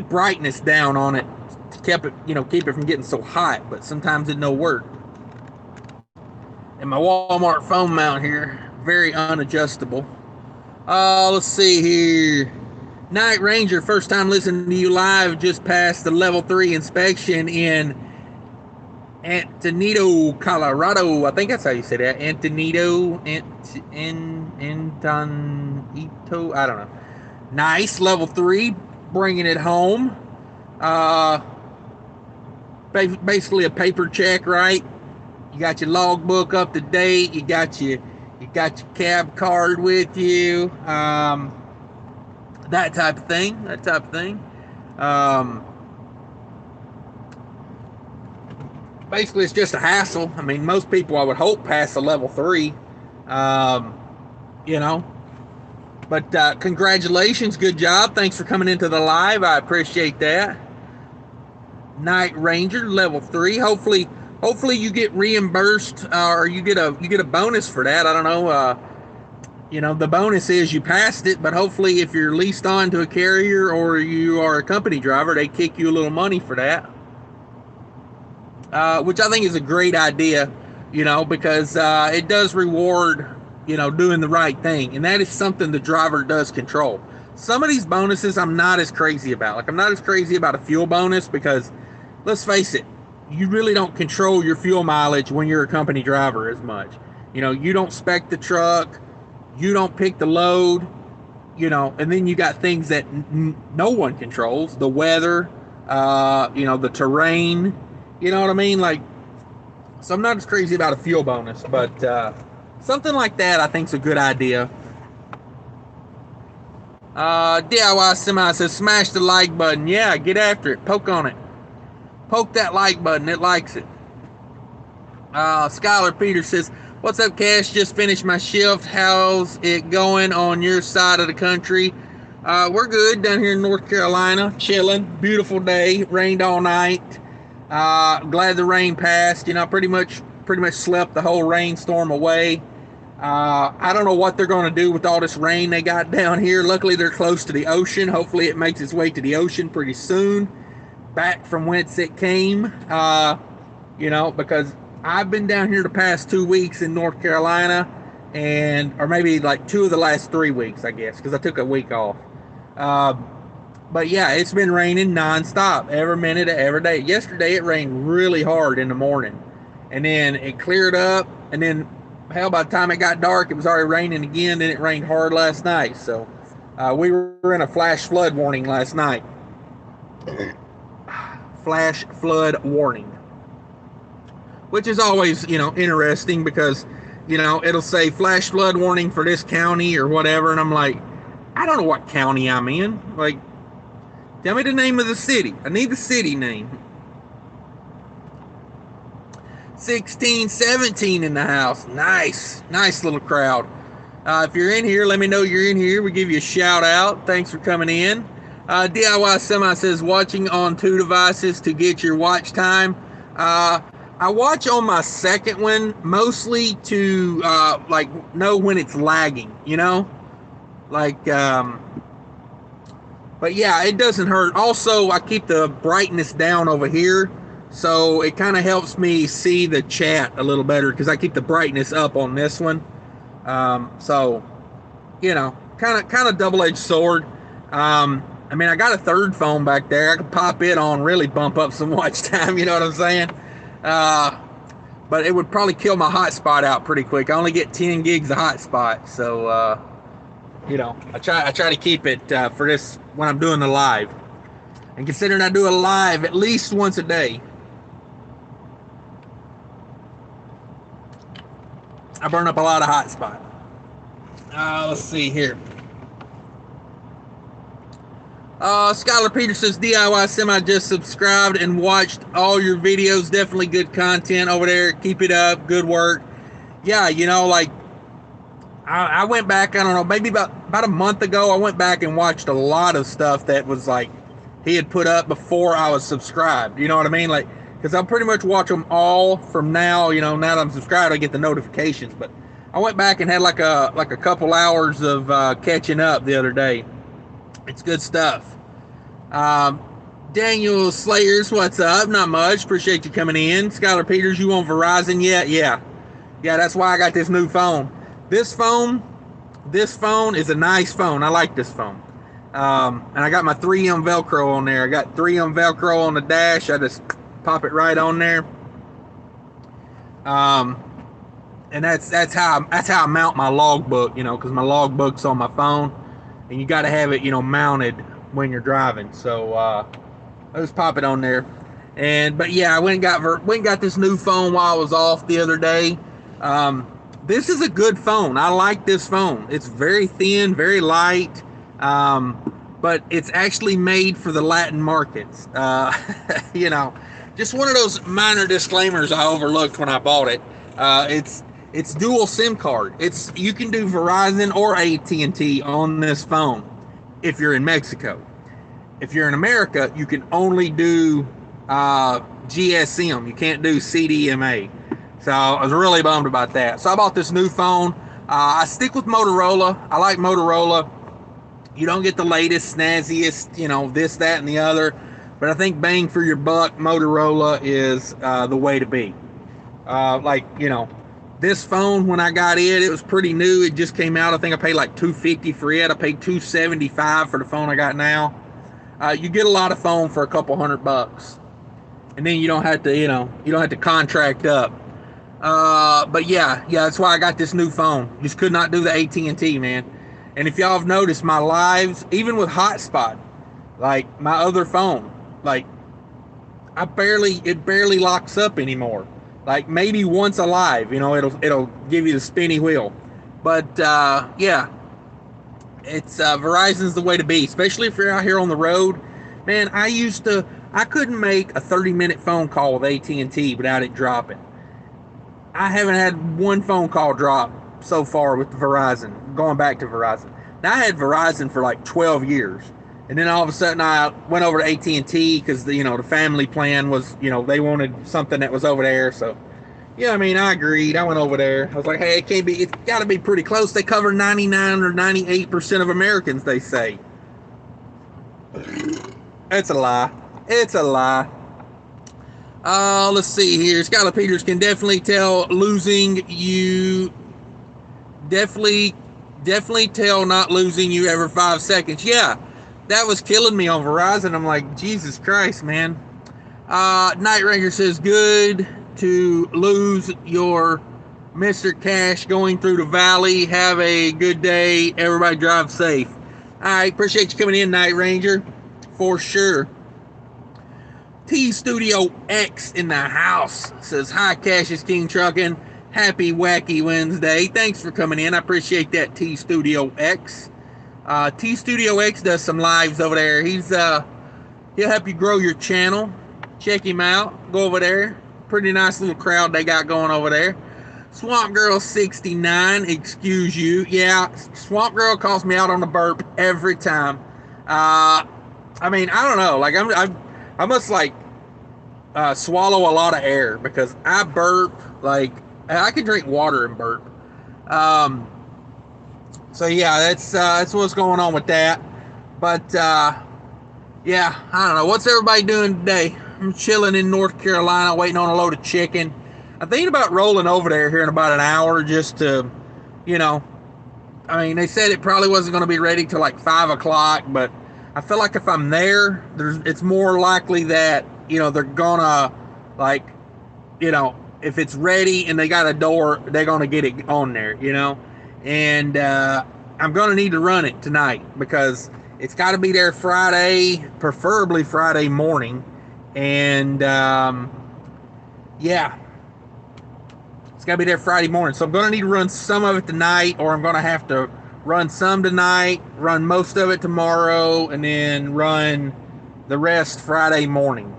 A: brightness down on it to keep it from getting so hot. But sometimes it don't work. And my Walmart phone mount here, very unadjustable. Let's see here. Night Ranger, first time listening to you live. Just passed the level 3 inspection in Antonito, Colorado. I think that's how you say that. Antonito, Antonito. I don't know. Nice, level 3, bringing it home. Basically a paper check, right? You got your logbook up to date. You got your cab card with you. That type of thing. Basically, it's just a hassle. I mean, most people, I would hope, pass a level 3. You know. But congratulations. Good job. Thanks for coming into the live. I appreciate that. Night Ranger, level 3. Hopefully you get reimbursed or you get a bonus for that. I don't know. You know, the bonus is you passed it, but hopefully if you're leased on to a carrier or you are a company driver, they kick you a little money for that. Which I think is a great idea, you know, because it does reward, you know, doing the right thing. And that is something the driver does control. Some of these bonuses I'm not as crazy about. Like, I'm not as crazy about a fuel bonus because, let's face it, you really don't control your fuel mileage when you're a company driver as much. You know, you don't spec the truck. You don't pick the load, you know, and then you got things that no one controls. The weather, you know, the terrain, you know what I mean? Like, so I'm not as crazy about a fuel bonus, but something like that I think is a good idea. DIY Semi says, smash the like button. Yeah, get after it. Poke on it. Poke that like button. It likes it. Skylar Peters says, what's up, Cash? Just finished my shift. How's it going on your side of the country? We're good down here in North Carolina, chilling. Beautiful day. Rained all night. Glad the rain passed. You know, pretty much slept the whole rainstorm away. I don't know what they're going to do with all this rain they got down here. Luckily, they're close to the ocean. Hopefully, it makes its way to the ocean pretty soon. Back from whence it came. You know, because I've been down here the past 2 weeks in North Carolina, or maybe like 2 of the last 3 weeks, I guess, because I took a week off. But yeah, it's been raining nonstop, every minute of every day. Yesterday, it rained really hard in the morning, and then it cleared up, and then hell, by the time it got dark, it was already raining again. Then it rained hard last night. So we were in a flash flood warning last night. Flash flood warning, which is always, interesting because, it'll say flash flood warning for this county or whatever. And I'm like, I don't know what county I'm in. Like, tell me the name of the city. I need the city name. 16, 17 in the house. Nice little crowd. If you're in here, let me know you're in here. We give you a shout out. Thanks for coming in. DIY Semi says watching on 2 devices to get your watch time. I watch on my second one mostly to know when it's lagging, but yeah, it doesn't hurt. Also, I keep the brightness down over here, so it kind of helps me see the chat a little better because I keep the brightness up on this one. So, kind of double-edged sword. I got a third phone back there. I could pop it on, really bump up some watch time. You know what I'm saying? But it would probably kill my hotspot out pretty quick. I only get 10 gigs of hotspot, so I try to keep it for this when I'm doing the live. And considering I do a live at least once a day, I burn up a lot of hotspot. Let's see here. Skylar Peter says DIY Semi just subscribed and watched all your videos. Definitely good content over there. Keep it up. Good work. Yeah, I went back, I don't know, maybe about a month ago, I went back and watched a lot of stuff that was like he had put up before I was subscribed. You know what I mean? Like, because I pretty much watch them all from now. Now that I'm subscribed, I get the notifications. But I went back and had like a couple hours of catching up the other day. It's good stuff. Daniel Slayers, what's up? Not much. Appreciate you coming in. Skylar Peters, you on Verizon yet? Yeah, that's why I got this new phone. This phone is a nice phone. I like this phone. And I got my 3M Velcro on there. I got 3M Velcro on the dash. I just pop it right on there. And that's how I mount my logbook, because my logbook's on my phone, and you got to have it, mounted when you're driving. So I just pop it on there. But yeah, I went and got this new phone while I was off the other day. This is a good phone. I like this phone. It's very thin, very light, but it's actually made for the Latin markets. Just one of those minor disclaimers I overlooked when I bought it. It's dual SIM card. You can do Verizon or AT&T on this phone if you're in Mexico. If you're in America, you can only do GSM. You can't do CDMA. So I was really bummed about that. So I bought this new phone. I stick with Motorola. I like Motorola. You don't get the latest, snazziest, this, that, and the other. But I think bang for your buck, Motorola is the way to be. This phone, when I got it was pretty new. It just came out. I think I paid like $250 for it. I paid $275 for the phone I got now. You get a lot of phone for a couple $100. And then you don't have to contract up. But yeah, that's why I got this new phone. Just could not do the AT&T, man. And if y'all have noticed, my lives, even with hotspot, like my other phone, like it barely locks up anymore. Like maybe once a live, it'll give you the spinny wheel. But yeah, it's Verizon's the way to be, especially if you're out here on the road. Man, I couldn't make a 30-minute phone call with AT&T without it dropping. I haven't had one phone call drop so far with Verizon, going back to Verizon. Now, I had Verizon for like 12 years. And then all of a sudden I went over to AT&T because the family plan was, they wanted something that was over there. So, yeah, I agreed. I went over there. I was like, hey, it's got to be pretty close. They cover 99 or 98% of Americans, they say. It's a lie. It's a lie. Let's see here. Skylar Peters can definitely tell losing you. Definitely tell not losing you every 5 seconds. Yeah, that was killing me on Verizon. I'm like, Jesus Christ, man. Night Ranger says good to lose your Mr. Cash going through the valley. Have a good day. Everybody drive safe. All right, appreciate you coming in, Night Ranger, for sure. T Studio X in the house says, hi, Cash is King Trucking. Happy Wacky Wednesday. Thanks for coming in. I appreciate that, T Studio X. T Studio X does some lives over there. He'll help you grow your channel. Check him out. Go over there. Pretty nice little crowd they got going over there. Swamp Girl 69, excuse you. Yeah, Swamp Girl calls me out on the burp every time. I mean, I don't know. Like I must like swallow a lot of air because I burp. Like I can drink water and burp. So yeah, that's what's going on with that. But yeah, I don't know. What's everybody doing today? I'm chilling in North Carolina, waiting on a load of chicken. I'm thinking about rolling over there here in about an hour just to, you know, I mean, they said it probably wasn't going to be ready till like 5 o'clock, but I feel like if I'm there, it's more likely that, you know, they're going to, like, you know, if it's ready and they got a door, they're going to get it on there, you know. And I'm going to need to run it tonight because it's got to be there Friday, preferably Friday morning. And yeah, it's got to be there Friday morning. So I'm going to need to run some of it tonight, or I'm going to have to run some tonight, run most of it tomorrow, and then run the rest Friday morning.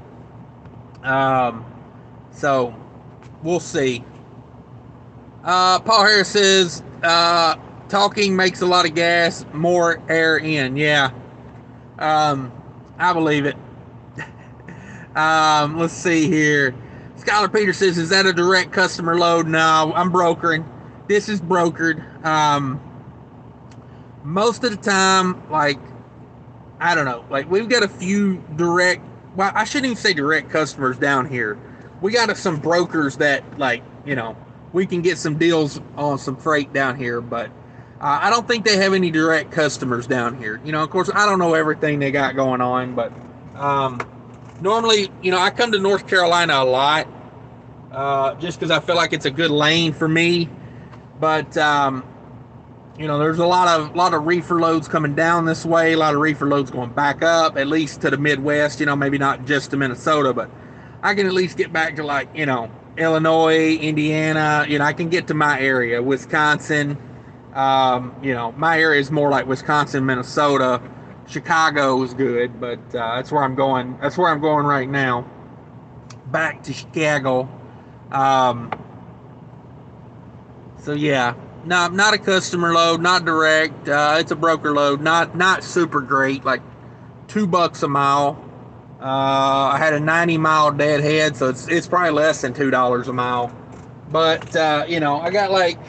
A: So we'll see. Paul Harris says, talking makes a lot of gas, more air in. Yeah. I believe it. Let's see here. Skylar Peter says, is that a direct customer load? No, I'm brokering. This is brokered. Most of the time, like, I don't know, like we've got a few direct, well, I shouldn't even say direct customers down here. We got some brokers that, like, you know, we can get some deals on some freight down here, but I don't think they have any direct customers down here. You know, of course, I don't know everything they got going on, but normally, you know, I come to North Carolina a lot just because I feel like it's a good lane for me. But you know, there's a lot of reefer loads coming down this way, a lot of reefer loads going back up, at least to the Midwest. You know, maybe not just to Minnesota, but I can at least get back to, like, you know, Illinois, Indiana. You know, I can get to my area, Wisconsin. You know, my area is more like Wisconsin, Minnesota. Chicago is good, but that's where I'm going. That's where I'm going right now. Back to Chicago. So yeah, no, not a customer load, not direct. It's a broker load, not super great, like $2 a mile. I had a 90-mile deadhead, so it's probably less than $2 a mile. But you know, I got like,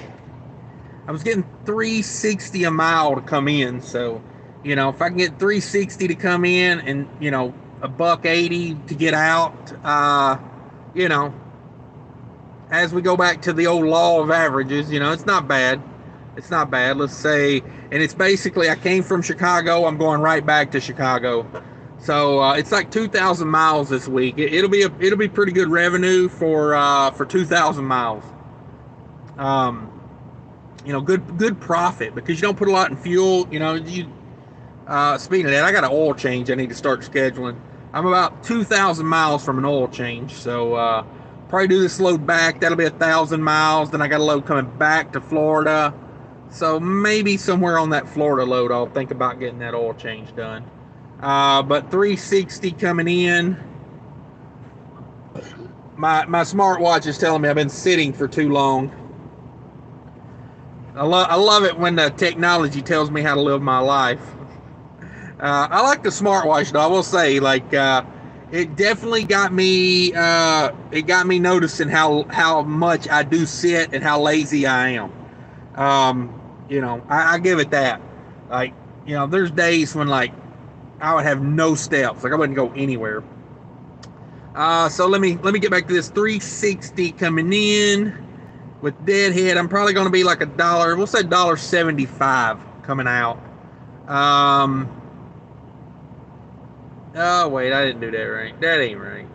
A: I was getting $3.60 a mile to come in, so you know, if I can get $3.60 to come in and, you know, $1.80 to get out, you know, as we go back to the old law of averages, you know, it's not bad. It's not bad. Let's say, and it's basically, I came from Chicago, I'm going right back to Chicago. So it's like 2,000 miles this week. It'll be pretty good revenue for 2,000 miles. You know, good profit because you don't put a lot in fuel. You know, speaking of that, I got an oil change I need to start scheduling. I'm about 2,000 miles from an oil change, so probably do this load back. That'll be 1,000 miles. Then I got a load coming back to Florida, so maybe somewhere on that Florida load, I'll think about getting that oil change done. But 360 coming in. My smartwatch is telling me I've been sitting for too long. I love it when the technology tells me how to live my life. I like the smartwatch, though. I will say, like, it definitely got me. It got me noticing how much I do sit and how lazy I am. You know, I give it that. Like, you know, there's days when, like, I would have no steps. Like, I wouldn't go anywhere. So let me get back to this 360 coming in with deadhead. I'm probably going to be like $1. We'll say $1.75 coming out. Oh wait, I didn't do that right. That ain't right.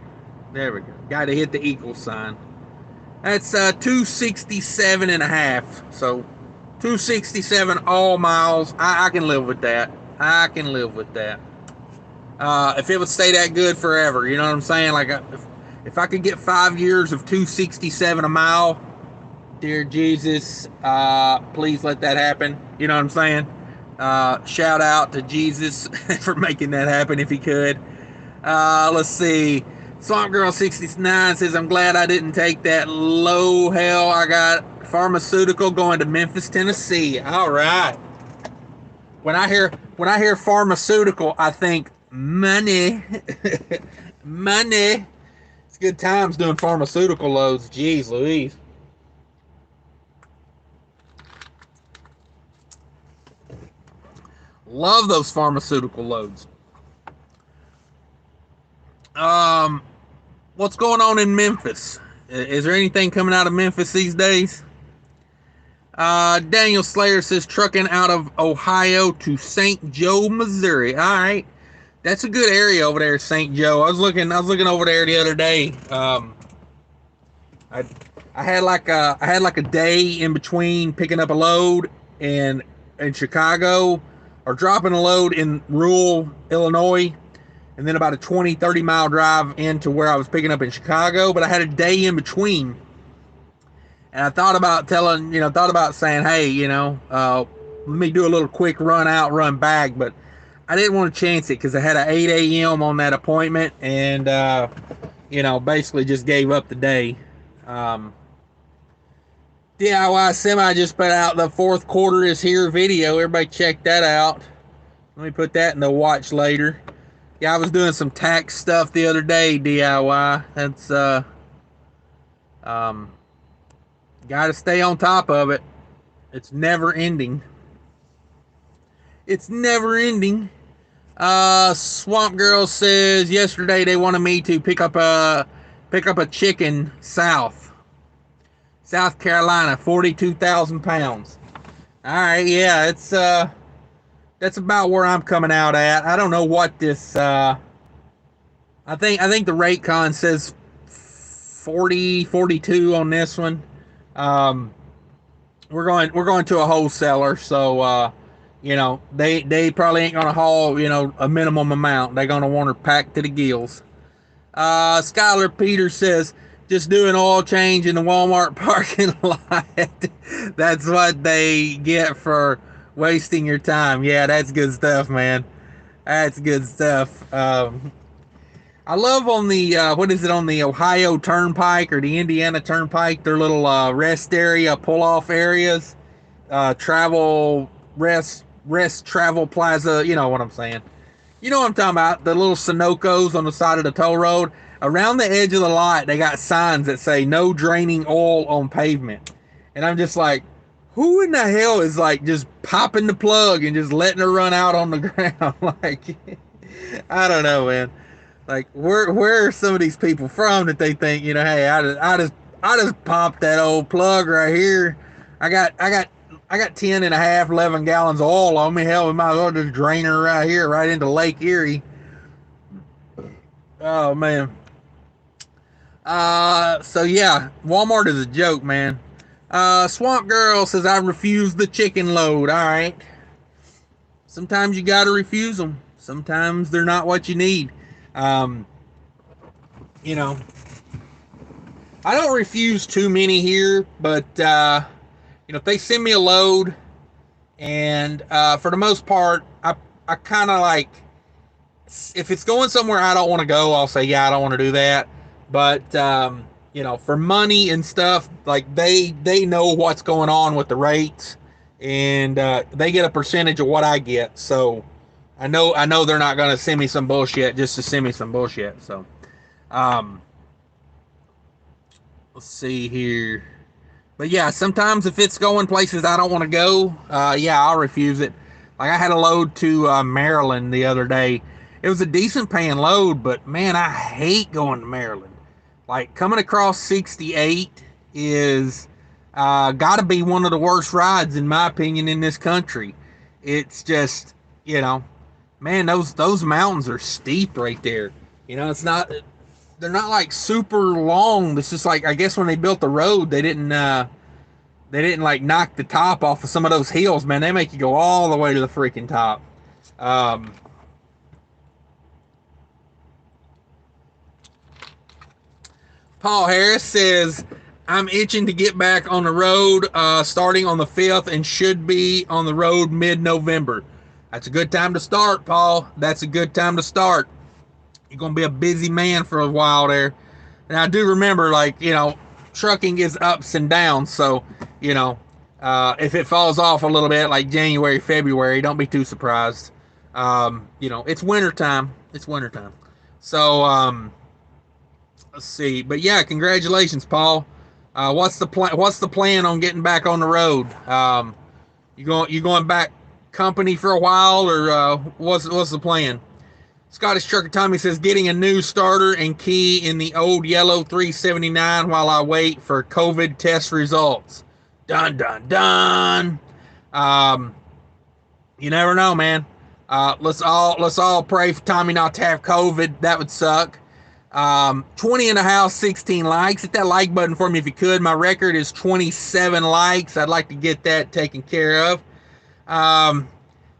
A: There we go. Got to hit the equal sign. That's 267 and a half. So 267 all miles. I can live with that. I can live with that. If it would stay that good forever, you know what I'm saying? Like, if I could get 5 years of 267 a mile, dear Jesus, please let that happen. You know what I'm saying? Shout out to Jesus for making that happen if he could. Let's see. Swamp Girl 69 says, I'm glad I didn't take that low hell. I got pharmaceutical going to Memphis, Tennessee. All right. When I hear pharmaceutical, I think money. Money. It's good times doing pharmaceutical loads. Jeez Louise. Love those pharmaceutical loads. What's going on in Memphis? Is there anything coming out of Memphis these days? Daniel Slayer says trucking out of Ohio to St. Joe, Missouri. All right, that's a good area over there, St. Joe. I was looking over there the other day. I had like a day in between picking up a load in Chicago, or dropping a load in rural Illinois, and then about a 20-30 mile drive into where I was picking up in Chicago. But I had a day in between. And I thought about saying, hey, let me do a little quick run out, run back. But I didn't want to chance it because I had an 8 a.m. on that appointment, and, basically just gave up the day. DIY Semi just put out the fourth quarter is here video. Everybody check that out. Let me put that in the watch later. Yeah, I was doing some tax stuff the other day, DIY. That's, got to stay on top of it. It's never ending. It's never ending. Swamp Girl says yesterday they wanted me to pick up a chicken South Carolina, 42,000 pounds. All right, yeah, it's that's about where I'm coming out at. I don't know what this. I think the rate con says 40, 42 on this one. We're going to a wholesaler, so they probably ain't gonna haul a minimum amount. They're gonna want her packed to the gills. Skylar Peters says, just do an oil change in the Walmart parking lot. That's what they get for wasting your time. Yeah, that's good stuff, man. That's good stuff. I love on the on the Ohio Turnpike or the Indiana Turnpike, their little rest area, pull off areas, travel travel plaza. You know what I'm saying? You know what I'm talking about? The little Sunoco's on the side of the toll road. Around the edge of the lot, they got signs that say no draining oil on pavement. And I'm just like, who in the hell is like just popping the plug and just letting her run out on the ground? Like, I don't know, man. Like, where are some of these people from that they think, hey, I just popped that old plug right here. I got 10 and a half, 11 gallons of oil on me. Hell, we might as well just drain her right here, right into Lake Erie. Oh, man. So yeah, Walmart is a joke, man. Swamp Girl says, I refuse the chicken load. All right. Sometimes you got to refuse them. Sometimes they're not what you need. I don't refuse too many here, but, if they send me a load and, for the most part, I kind of like, if it's going somewhere I don't want to go, I'll say, yeah, I don't want to do that. But, for money and stuff, like they know what's going on with the rates, and, they get a percentage of what I get. So I know they're not going to send me some bullshit just to send me some bullshit. So, let's see here. But yeah, sometimes if it's going places I don't want to go, yeah, I'll refuse it. Like I had a load to Maryland the other day. It was a decent paying load, but man, I hate going to Maryland. Like coming across 68 is got to be one of the worst rides in my opinion in this country. It's just, man, those mountains are steep right there. It's not they're not like super long. It's just like, I guess when they built the road, they didn't like knock the top off of some of those hills, man. They make you go all the way to the freaking top. Um, Paul Harris says, I'm itching to get back on the road starting on the 5th and should be on the road mid-November. That's a good time to start, Paul. That's a good time to start. You're going to be a busy man for a while there. And I do remember, like, trucking is ups and downs. So, if it falls off a little bit, like January, February, don't be too surprised. It's wintertime. It's wintertime. So, let's see. But yeah, congratulations, Paul. What's the plan? What's the plan on getting back on the road? You going back company for a while, or what's the plan? Scottish Trucker Tommy says, getting a new starter and key in the old yellow 379 while I wait for COVID test results. Dun dun dun. You never know, man. Let's all pray for Tommy not to have COVID. That would suck. 20 in the house, 16 likes. Hit that like button for me if you could. My record is 27 likes. I'd like to get that taken care of.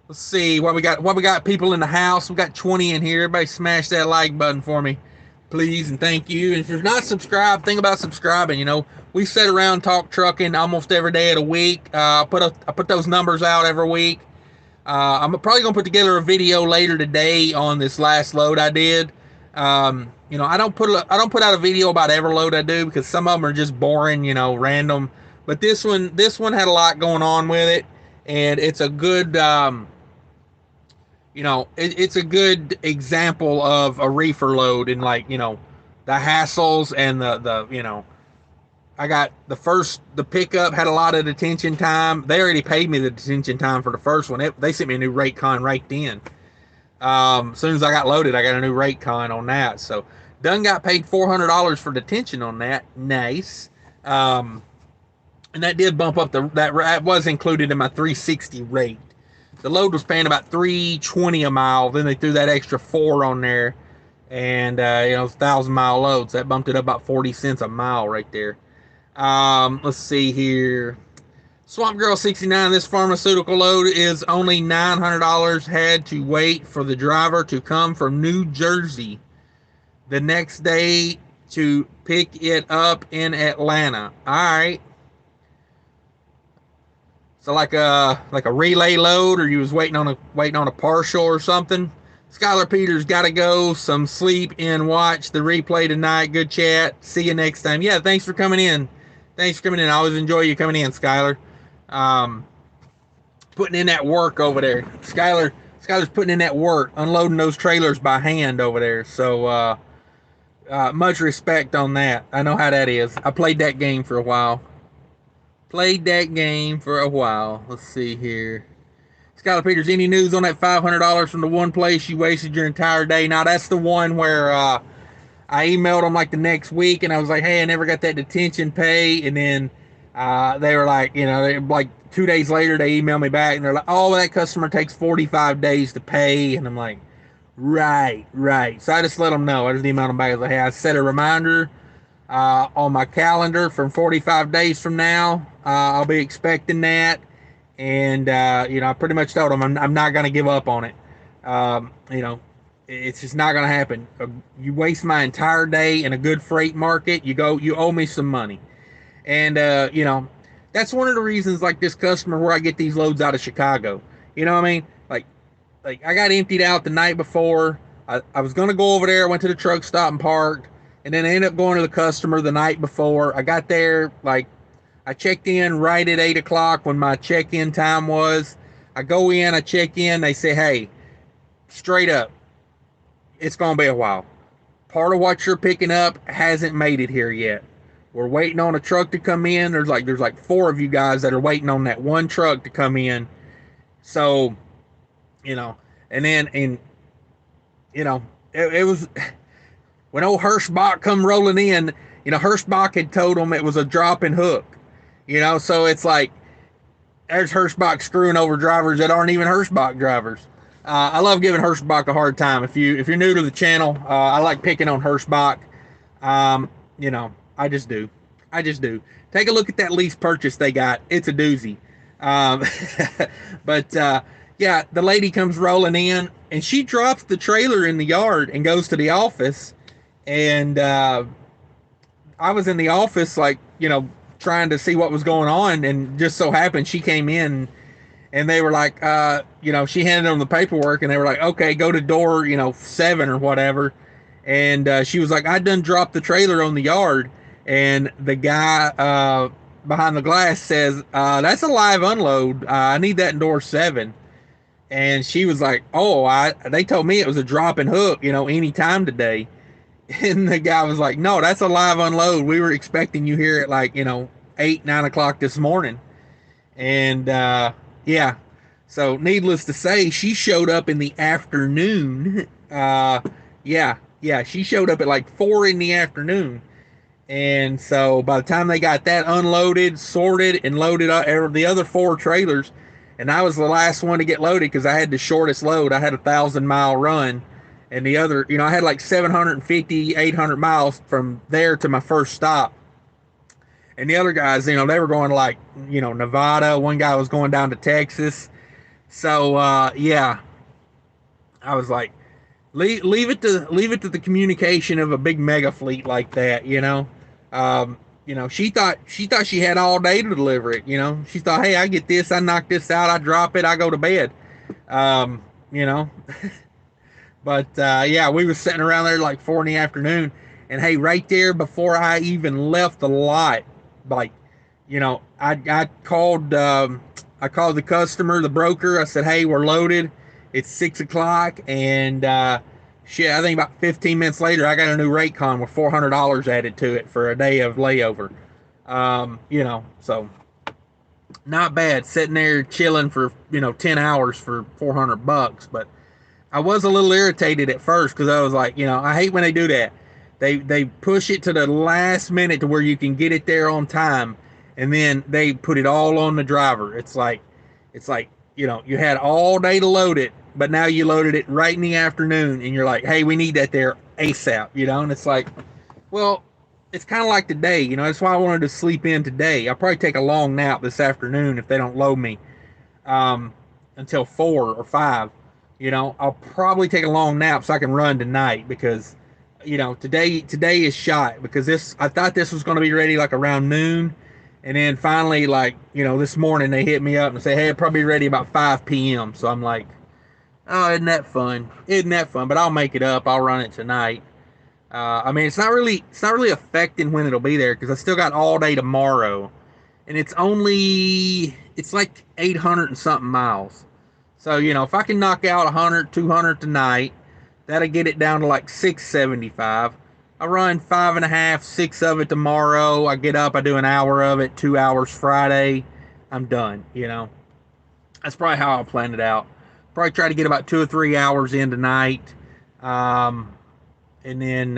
A: Let's see what we got. What we got, people in the house. We got 20 in here. Everybody smash that like button for me, please, and thank you. And if you're not subscribed, think about subscribing. We sit around, talk trucking almost every day of the week. I put those numbers out every week. I'm probably gonna put together a video later today on this last load I did. I don't put out a video about every load I do because some of them are just boring, random. But this one had a lot going on with it, and it's a good. It's a good example of a reefer load, and the hassles and the I got the pickup had a lot of detention time. They already paid me the detention time for the first one. They sent me a new rate con right then. As soon as I got loaded, I got a new rate con on that. So done got paid $400 for detention on that. Nice. And that did bump up that was included in my 360 rate. The load was paying about $3.20 a mile. Then they threw that extra 4 on there, and it's 1,000-mile loads. That bumped it up about 40 cents a mile right there. Let's see here. Swamp Girl 69. This pharmaceutical load is only $900. Had to wait for the driver to come from New Jersey the next day to pick it up in Atlanta. All right. So like a relay load, or you was waiting on a partial or something. Skylar Peters, gotta go. Some sleep and watch the replay tonight. Good chat. See you next time. Yeah, thanks for coming in. I always enjoy you coming in, Skylar. Putting in that work over there. Skylar's putting in that work, unloading those trailers by hand over there. So much respect on that. I know how that is. I played that game for a while. Let's see here. Skylar Peters, any news on that $500 from the one place you wasted your entire day? Now, that's the one where I emailed them like the next week, and I was like, hey, I never got that detention pay. And then they were like, like 2 days later, they emailed me back, and they're like, oh, that customer takes 45 days to pay. And I'm like, right. So I just let them know. I just emailed them back. I was like, hey, I set a reminder on my calendar from 45 days from now. I'll be expecting that. And, I pretty much told them I'm not going to give up on it. It's just not going to happen. You waste my entire day in a good freight market. You owe me some money. And, that's one of the reasons, like this customer where I get these loads out of Chicago. You know what I mean? Like I got emptied out the night before. I was going to go over there. I went to the truck stop and parked. And then I ended up going to the customer the night before. I got there, I checked in right at 8 o'clock when my check-in time was. I go in, I check in. They say, hey, straight up, it's going to be a while. Part of what you're picking up hasn't made it here yet. We're waiting on a truck to come in. There's like 4 of you guys that are waiting on that one truck to come in. So, and then, it was... When old Hirschbach come rolling in, Hirschbach had told him it was a dropping hook. So it's like, there's Hirschbach screwing over drivers that aren't even Hirschbach drivers. I love giving Hirschbach a hard time. If you're new to the channel, I like picking on Hirschbach. Um, I just do. I just do. Take a look at that lease purchase they got. It's a doozy. Um, but yeah, the lady comes rolling in and she drops the trailer in the yard and goes to the office. And I was in the office, like, trying to see what was going on. And just so happened she came in and they were like, she handed them the paperwork and they were like, okay, go to door, 7 or whatever. And she was like, I done dropped the trailer on the yard. And the guy behind the glass says, that's a live unload. I need that in door 7. And she was like, oh, they told me it was a drop and hook, any time today. And the guy was like, no, that's a live unload. We were expecting you here at like, 8, 9 o'clock this morning. And yeah, so needless to say, she showed up in the afternoon. Yeah, she showed up at like 4 in the afternoon. And so by the time they got that unloaded, sorted, and loaded up the other 4 trailers, and I was the last one to get loaded because I had the shortest load. I had a 1,000-mile run, and the other, I had like 750, 800 miles from there to my first stop. And the other guys, they were going to like, Nevada. One guy was going down to Texas. So yeah, I was like, leave it to the communication of a big mega fleet like that. She thought she had all day to deliver it. She thought, hey, I get this, I knock this out, I drop it, I go to bed. Um, you know, but yeah, we was sitting around there like 4 in the afternoon, and hey, right there before I even left the lot, like, I called the customer, the broker. I said, hey, we're loaded. It's 6 o'clock, and shit, I think about 15 minutes later, I got a new rate con with $400 added to it for a day of layover. So not bad sitting there chilling for 10 hours for $400. But I was a little irritated at first because I was like, I hate when they do that. They push it to the last minute to where you can get it there on time, and then they put it all on the driver. It's like you had all day to load it, but now you loaded it right in the afternoon, and you're like, hey, we need that there ASAP, and it's like, well, it's kind of like today, that's why I wanted to sleep in today. I'll probably take a long nap this afternoon if they don't load me until 4 or 5. I'll probably take a long nap so I can run tonight because today is shot, because I thought this was going to be ready like around noon, and then finally, like, this morning they hit me up and say, hey, it'll probably be ready about 5 p.m. So I'm like, oh, isn't that fun? But I'll make it up. I'll run it tonight. I mean, it's not really affecting when it'll be there because I still got all day tomorrow, and it's like 800 and something miles. So if I can knock out 100, 200 tonight, that'll get it down to like 675. I run 5.5, 6 of it tomorrow. I get up, I do an hour of it, 2 hours Friday. I'm done. That's probably how I'll plan it out. Probably try to get about 2 or 3 hours in tonight, and then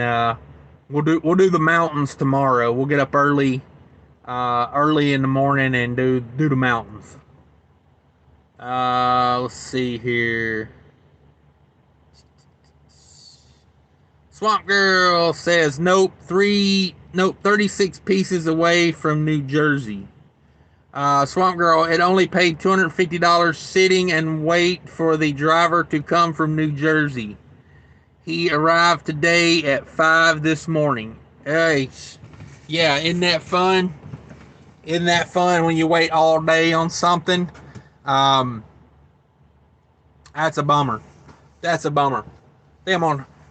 A: we'll do the mountains tomorrow. We'll get up early in the morning and do the mountains. Let's see here. Swamp Girl says, nope, 36 pieces away from New Jersey. Swamp Girl, it only paid $250 sitting and wait for the driver to come from New Jersey. He arrived today at 5 this morning. Hey, yeah, isn't that fun? Isn't that fun when you wait all day on something? That's a bummer. That's a bummer.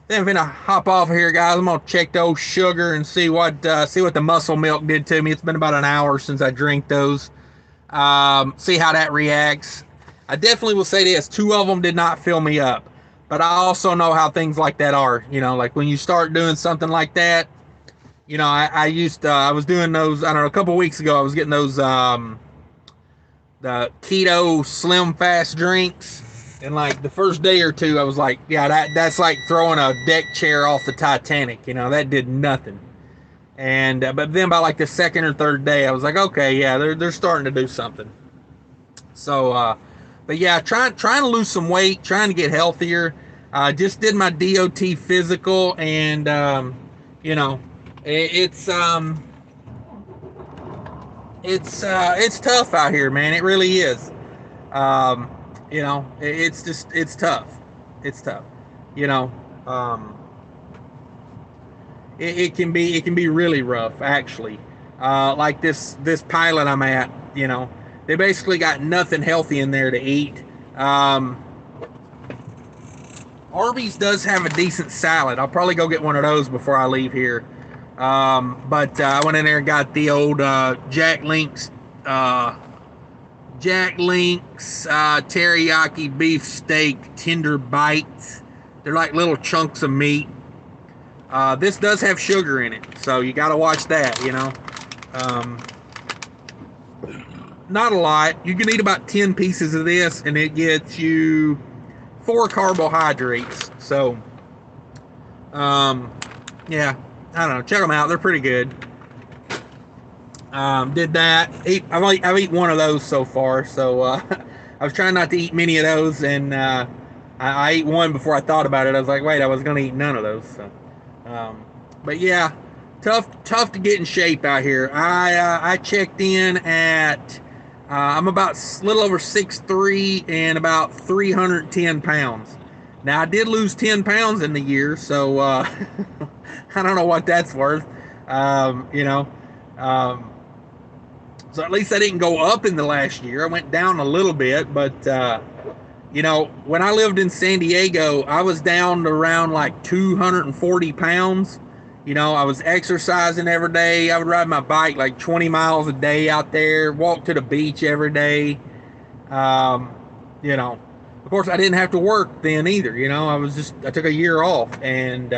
A: I'm gonna hop off here, guys. I'm gonna check those sugar and see what the muscle milk did to me. It's been about an hour since I drank those. See how that reacts. I definitely will say this: 2 of them did not fill me up, but I also know how things like that are. Like when you start doing something like that. I was doing those. I don't know. A couple weeks ago, I was getting those the keto slim fast drinks. And like the first day or two, I was like, yeah, that's like throwing a deck chair off the Titanic. That did nothing. And but then by like the second or third day, I was like, okay, yeah, they're starting to do something. So, but yeah, trying to lose some weight, trying to get healthier. Just did my DOT physical, and It's it's tough out here, man. It really is. Um, it's just it's tough. It's tough. You know, um, it can be really rough actually. Like this pilot I'm at, they basically got nothing healthy in there to eat. Um, Arby's does have a decent salad. I'll probably go get one of those before I leave here. But I went in there and got the old uh, Jack Link's teriyaki beef steak tender bites. They're like little chunks of meat. This does have sugar in it, so you got to watch that. Um, Not a lot. You can eat about 10 pieces of this, and it gets you 4 carbohydrates. So, yeah, I don't know. Check them out. They're pretty good. Did that. I've eaten one of those so far. So I was trying not to eat many of those, and I ate one before I thought about it. I was like, wait, I was going to eat none of those. So, but yeah, tough to get in shape out here. I checked in at I'm about a little over 6'3" and about 310 pounds. Now I did lose 10 pounds in the year, so I don't know what that's worth. Um, you know, um, so at least I didn't go up in the last year. I went down a little bit, but when I lived in San Diego, I was down to around like 240 pounds. I was exercising every day. I would ride my bike like 20 miles a day out there, walk to the beach every day. Um, of course, I didn't have to work then either. I took a year off, and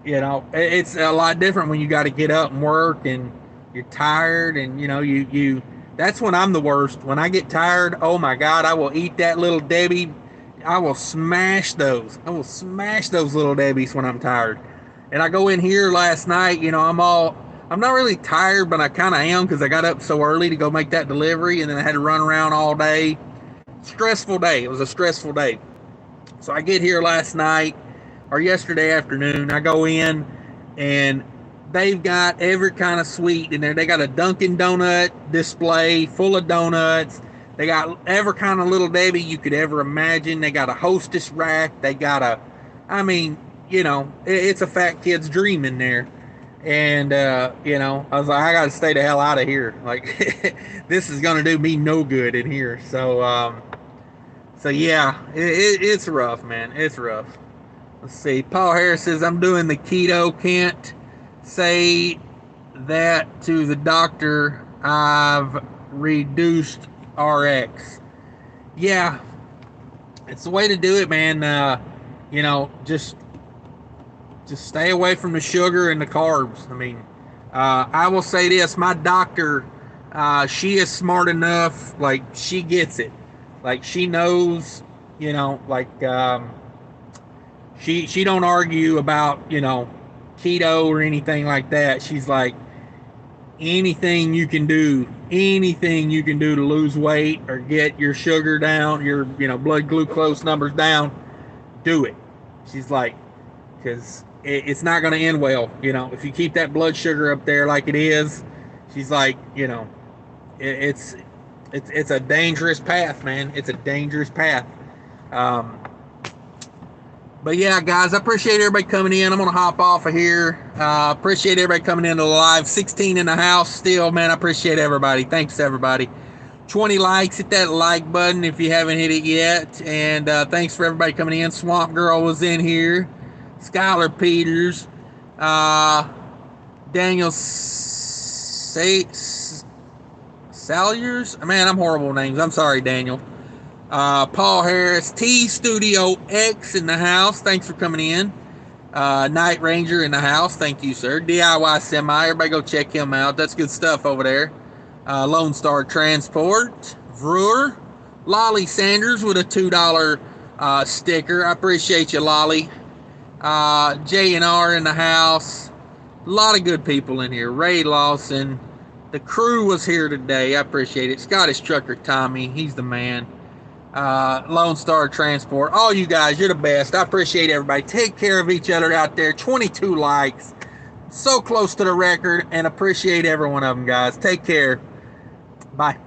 A: it's a lot different when you got to get up and work, and you're tired, and you. That's when I'm the worst. When I get tired, oh my God, I will eat that little Debbie. I will smash those. I will smash those little Debbies when I'm tired. And I go in here last night, I'm not really tired, but I kind of am because I got up so early to go make that delivery, and then I had to run around all day. Stressful day. It was a stressful day. So I get here last night or yesterday afternoon. I go in, and they've got every kind of sweet in there. They got a Dunkin' Donut display full of donuts. They got every kind of little Debbie you could ever imagine. They got a Hostess rack. They got it's a fat kid's dream in there. And, I was like, I got to stay the hell out of here. Like, this is going to do me no good in here. So yeah, it's rough, man. It's rough. Let's see. Paul Harris says, I'm doing the keto. Can't say that to the doctor. I've reduced RX. Yeah, it's the way to do it, man. Just stay away from the sugar and the carbs. I mean, I will say this: my doctor, she is smart enough. Like, she gets it. Like, she knows. She don't argue about keto or anything like that. She's like, anything you can do to lose weight or get your sugar down, your blood glucose numbers down, do it. She's like, because it's not going to end well. If you keep that blood sugar up there like it is, she's like, it's a dangerous path, man. It's a dangerous path. But yeah, guys, I appreciate everybody coming in. I'm going to hop off of here. Appreciate everybody coming into the live. 16 in the house still, man. I appreciate everybody. Thanks to everybody. 20 likes. Hit that like button if you haven't hit it yet. And thanks for everybody coming in. Swamp Girl was in here. Skylar Peters, Daniel Salyers. Man, I'm horrible with names. I'm sorry, Daniel. Paul Harris, T Studio X in the house. Thanks for coming in. Night Ranger in the house. Thank you, sir. DIY Semi. Everybody go check him out. That's good stuff over there. Lone Star Transport. Brewer. Lolly Sanders with a $2 sticker. I appreciate you, Lolly. J&R in the house. A lot of good people in here. Ray Lawson. The crew was here today. I appreciate it. Scottish Trucker Tommy. He's the man. Lone Star Transport. All you guys, you're the best. I appreciate everybody. Take care of each other out there. 22 likes. so close to the record, and appreciate every one of them, guys. Take care. Bye.